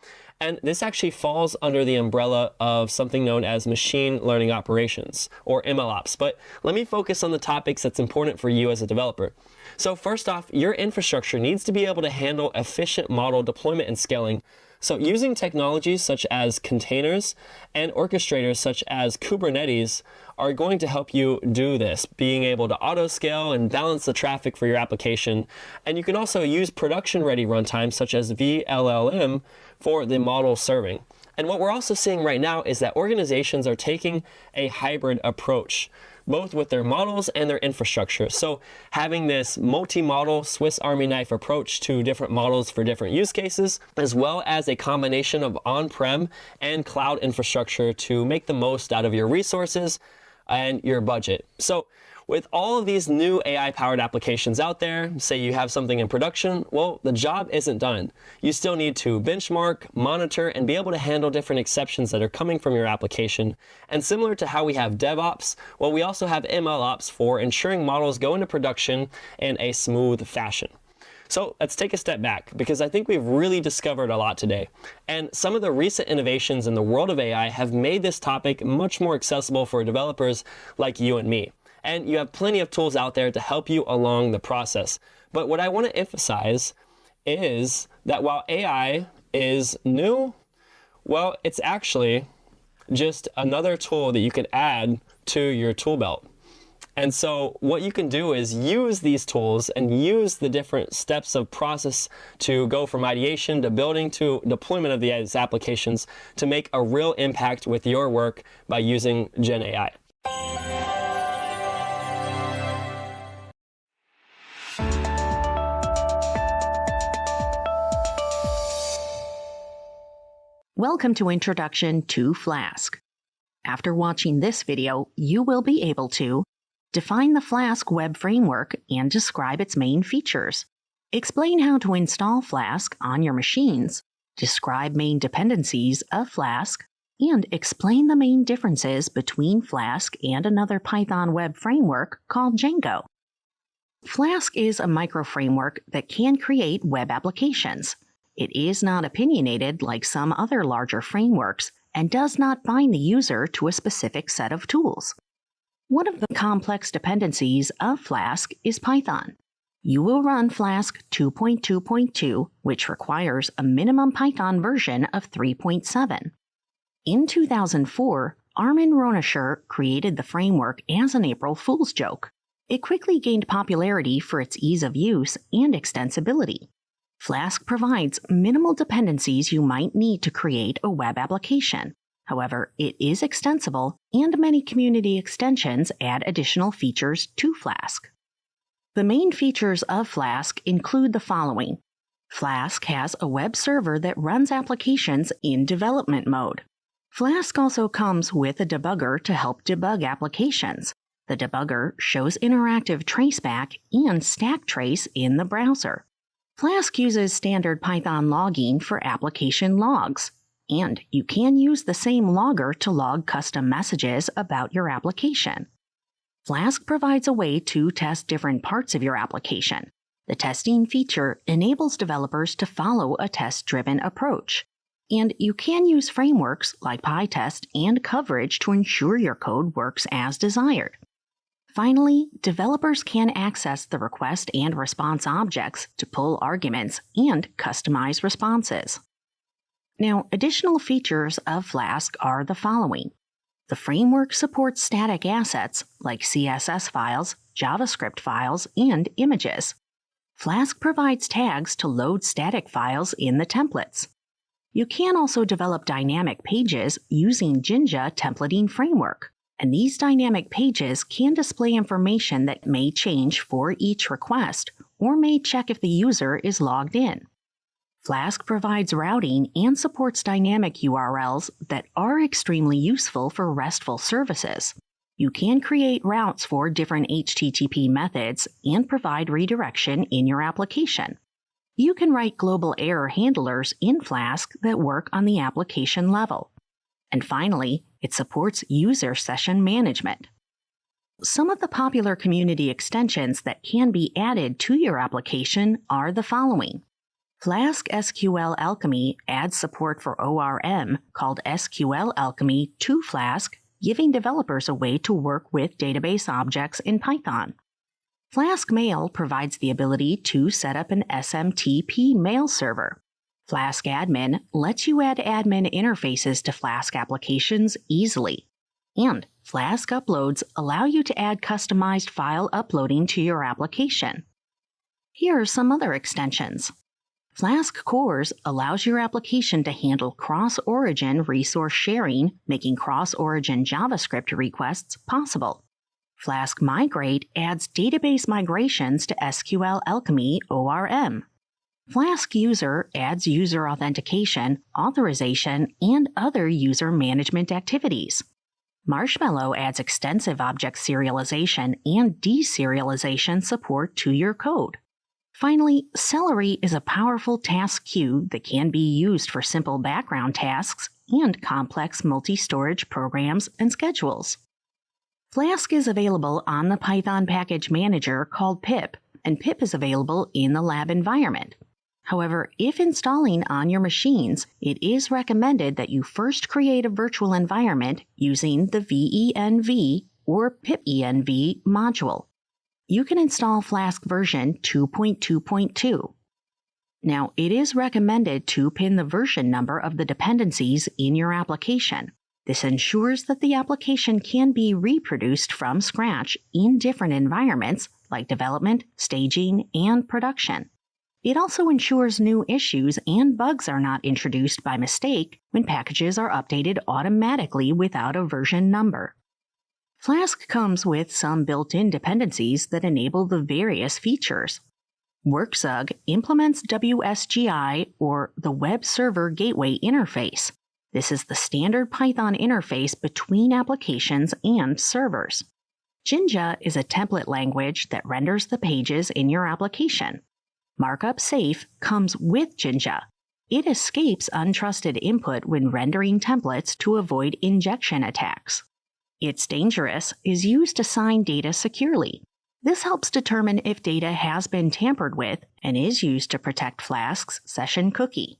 Speaker 6: And this actually falls under the umbrella of something known as machine learning operations, or MLOps. But let me focus on the topics that's important for you as a developer. So first off, your infrastructure needs to be able to handle efficient model deployment and scaling. So using technologies such as containers and orchestrators such as Kubernetes are going to help you do this, being able to auto-scale and balance the traffic for your application. And you can also use production-ready runtimes such as VLLM for the model serving. And what we're also seeing right now is that organizations are taking a hybrid approach, both with their models and their infrastructure. So having this multi-model Swiss Army knife approach to different models for different use cases, as well as a combination of on-prem and cloud infrastructure to make the most out of your resources and your budget. So with all of these new AI-powered applications out there, say you have something in production, well, the job isn't done. You still need to benchmark, monitor, and be able to handle different exceptions that are coming from your application. And similar to how we have DevOps, well, we also have MLOps for ensuring models go into production in a smooth fashion. So let's take a step back, because I think we've really discovered a lot today. And some of the recent innovations in the world of AI have made this topic much more accessible for developers like you and me. And you have plenty of tools out there to help you along the process. But what I want to emphasize is that while AI is new, well, it's actually just another tool that you could add to your tool belt. And so what you can do is use these tools and use the different steps of process to go from ideation to building to deployment of these applications to make a real impact with your work by using Gen AI.
Speaker 7: Welcome to Introduction to Flask. After watching this video, you will be able to define the Flask web framework and describe its main features, explain how to install Flask on your machines, describe main dependencies of Flask, and explain the main differences between Flask and another Python web framework called Django. Flask is a micro-framework that can create web applications. It is not opinionated like some other larger frameworks and does not bind the user to a specific set of tools. One of the complex dependencies of Flask is Python. You will run Flask 2.2.2, which requires a minimum Python version of 3.7. In 2004, Armin Ronischer created the framework as an April Fool's joke. It quickly gained popularity for its ease of use and extensibility. Flask provides minimal dependencies you might need to create a web application. However, it is extensible, and many community extensions add additional features to Flask. The main features of Flask include the following. Flask has a web server that runs applications in development mode. Flask also comes with a debugger to help debug applications. The debugger shows interactive traceback and stack trace in the browser. Flask uses standard Python logging for application logs, and you can use the same logger to log custom messages about your application. Flask provides a way to test different parts of your application. The testing feature enables developers to follow a test-driven approach, and you can use frameworks like PyTest and Coverage to ensure your code works as desired. Finally, developers can access the request and response objects to pull arguments and customize responses. Now, additional features of Flask are the following. The framework supports static assets like CSS files, JavaScript files, and images. Flask provides tags to load static files in the templates. You can also develop dynamic pages using Jinja templating framework, and these dynamic pages can display information that may change for each request or may check if the user is logged in. Flask provides routing and supports dynamic URLs that are extremely useful for RESTful services. You can create routes for different HTTP methods and provide redirection in your application. You can write global error handlers in Flask that work on the application level. And finally, it supports user session management. Some of the popular community extensions that can be added to your application are the following. Flask SQL Alchemy adds support for ORM called SQL Alchemy to Flask, giving developers a way to work with database objects in Python. Flask Mail provides the ability to set up an SMTP mail server. Flask Admin lets you add admin interfaces to Flask applications easily. And Flask Uploads allow you to add customized file uploading to your application. Here are some other extensions. Flask Cores allows your application to handle cross-origin resource sharing, making cross-origin JavaScript requests possible. Flask Migrate adds database migrations to SQL Alchemy ORM. Flask User adds user authentication, authorization, and other user management activities. Marshmallow adds extensive object serialization and deserialization support to your code. Finally, Celery is a powerful task queue that can be used for simple background tasks and complex multi-storage programs and schedules. Flask is available on the Python package manager called pip, and pip is available in the lab environment. However, if installing on your machines, it is recommended that you first create a virtual environment using the venv or pipenv module. You can install Flask version 2.2.2. Now, it is recommended to pin the version number of the dependencies in your application. This ensures that the application can be reproduced from scratch in different environments like development, staging, and production. It also ensures new issues and bugs are not introduced by mistake when packages are updated automatically without a version number. Flask comes with some built-in dependencies that enable the various features. WorkZug implements WSGI, or the Web Server Gateway Interface. This is the standard Python interface between applications and servers. Jinja is a template language that renders the pages in your application. Markup Safe comes with Jinja. It escapes untrusted input when rendering templates to avoid injection attacks. It's Dangerous is used to sign data securely. This helps determine if data has been tampered with and is used to protect Flask's session cookie.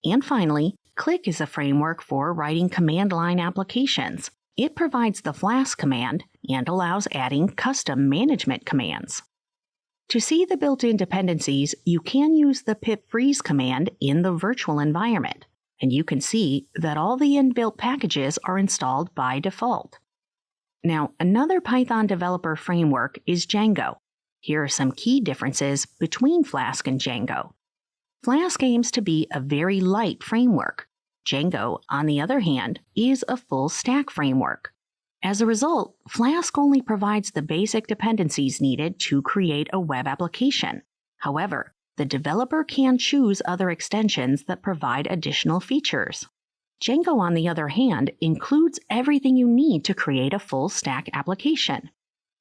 Speaker 7: And finally, Click is a framework for writing command line applications. It provides the Flask command and allows adding custom management commands. To see the built-in dependencies, you can use the pip freeze command in the virtual environment, and you can see that all the inbuilt packages are installed by default. Now, another Python developer framework is Django. Here are some key differences between Flask and Django. Flask aims to be a very light framework. Django, on the other hand, is a full-stack framework. As a result, Flask only provides the basic dependencies needed to create a web application. However, the developer can choose other extensions that provide additional features. Django, on the other hand, includes everything you need to create a full-stack application.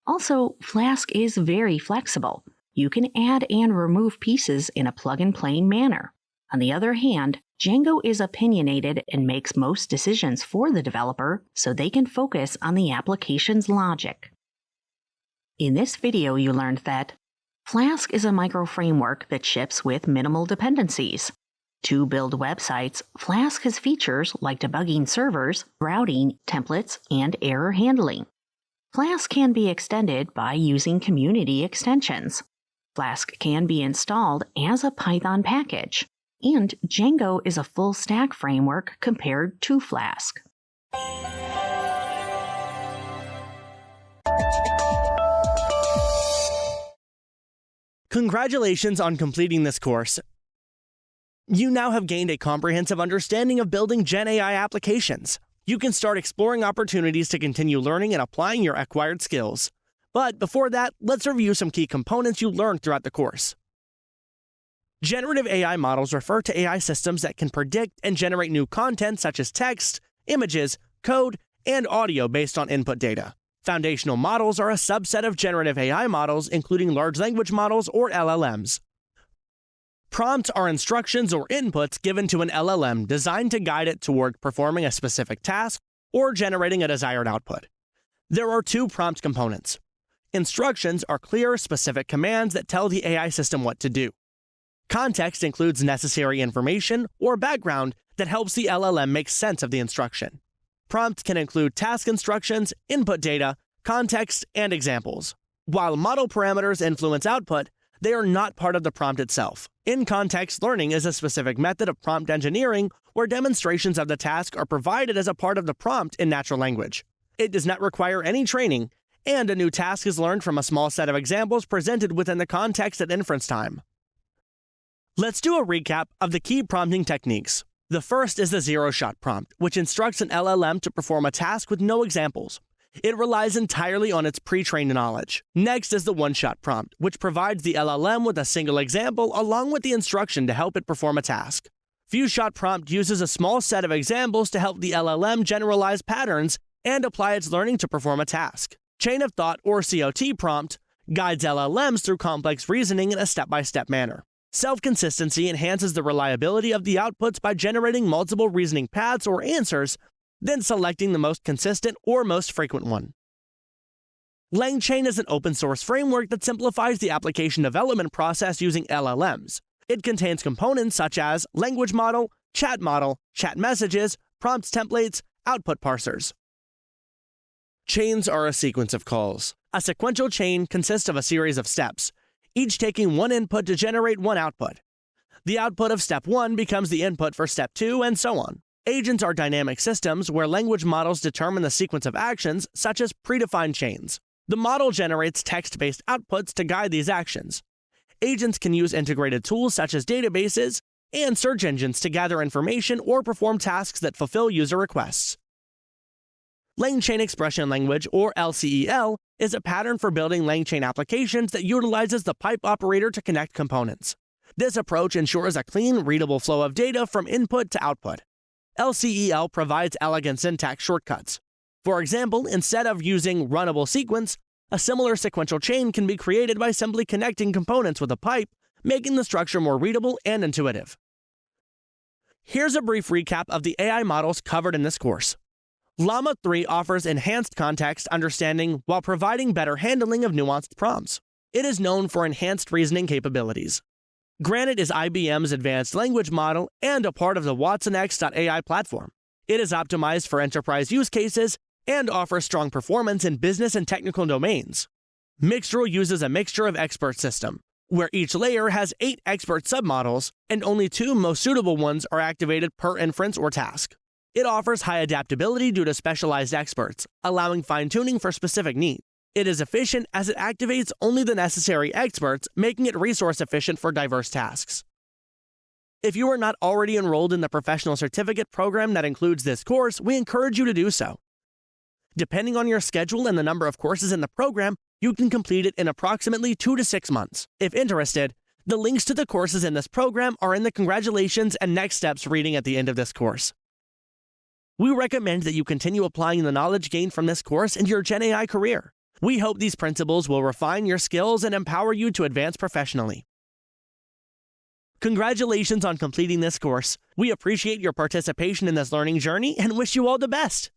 Speaker 7: Also, Flask is very flexible. You can add and remove pieces in a plug-and-play manner. On the other hand, Django is opinionated and makes most decisions for the developer so they can focus on the application's logic. In this video, you learned that Flask is a micro-framework that ships with minimal dependencies. To build websites, Flask has features like debugging servers, routing, templates, and error handling. Flask can be extended by using community extensions. Flask can be installed as a Python package. And Django is a full-stack framework compared to Flask.
Speaker 1: Congratulations on completing this course. You now have gained a comprehensive understanding of building Gen AI applications. You can start exploring opportunities to continue learning and applying your acquired skills. But before that, let's review some key components you learned throughout the course. Generative AI models refer to AI systems that can predict and generate new content such as text, images, code, and audio based on input data. Foundational models are a subset of generative AI models, including large language models or LLMs. Prompts are instructions or inputs given to an LLM designed to guide it toward performing a specific task or generating a desired output. There are two prompt components. Instructions are clear, specific commands that tell the AI system what to do. Context includes necessary information or background that helps the LLM make sense of the instruction. Prompts can include task instructions, input data, context, and examples. While model parameters influence output, they are not part of the prompt itself. In-context learning is a specific method of prompt engineering where demonstrations of the task are provided as a part of the prompt in natural language. It does not require any training, and a new task is learned from a small set of examples presented within the context at inference time. Let's do a recap of the key prompting techniques. The first is the zero-shot prompt, which instructs an LLM to perform a task with no examples. It relies entirely on its pre-trained knowledge. Next is the one-shot prompt, which provides the LLM with a single example along with the instruction to help it perform a task. Few-shot prompt uses a small set of examples to help the LLM generalize patterns and apply its learning to perform a task. Chain of thought, or COT prompt, guides LLMs through complex reasoning in a step-by-step manner. Self-consistency enhances the reliability of the outputs by generating multiple reasoning paths or answers, then selecting the most consistent or most frequent one. LangChain is an open-source framework that simplifies the application development process using LLMs. It contains components such as language model, chat messages, prompts templates, output parsers. Chains are a sequence of calls. A sequential chain consists of a series of steps, each taking one input to generate one output. The output of step 1 becomes the input for step 2, and so on. Agents are dynamic systems where language models determine the sequence of actions, such as predefined chains. The model generates text-based outputs to guide these actions. Agents can use integrated tools such as databases and search engines to gather information or perform tasks that fulfill user requests. LangChain Expression Language, or LCEL, is a pattern for building LangChain applications that utilizes the pipe operator to connect components. This approach ensures a clean, readable flow of data from input to output. LCEL provides elegant syntax shortcuts. For example, instead of using runnable sequence, a similar sequential chain can be created by simply connecting components with a pipe, making the structure more readable and intuitive. Here's a brief recap of the AI models covered in this course. Llama 3 offers enhanced context understanding while providing better handling of nuanced prompts. It is known for enhanced reasoning capabilities. Granite is IBM's advanced language model and a part of the WatsonX.ai platform. It is optimized for enterprise use cases and offers strong performance in business and technical domains. Mixtral uses a mixture of expert system, where each layer has 8 expert submodels and only 2 most suitable ones are activated per inference or task. It offers high adaptability due to specialized experts, allowing fine-tuning for specific needs. It is efficient as it activates only the necessary experts, making it resource efficient for diverse tasks. If you are not already enrolled in the professional certificate program that includes this course, we encourage you to do so. Depending on your schedule and the number of courses in the program, you can complete it in approximately 2 to 6 months. If interested, the links to the courses in this program are in the Congratulations and Next Steps reading at the end of this course. We recommend that you continue applying the knowledge gained from this course into your Gen AI career. We hope these principles will refine your skills and empower you to advance professionally. Congratulations on completing this course. We appreciate your participation in this learning journey and wish you all the best.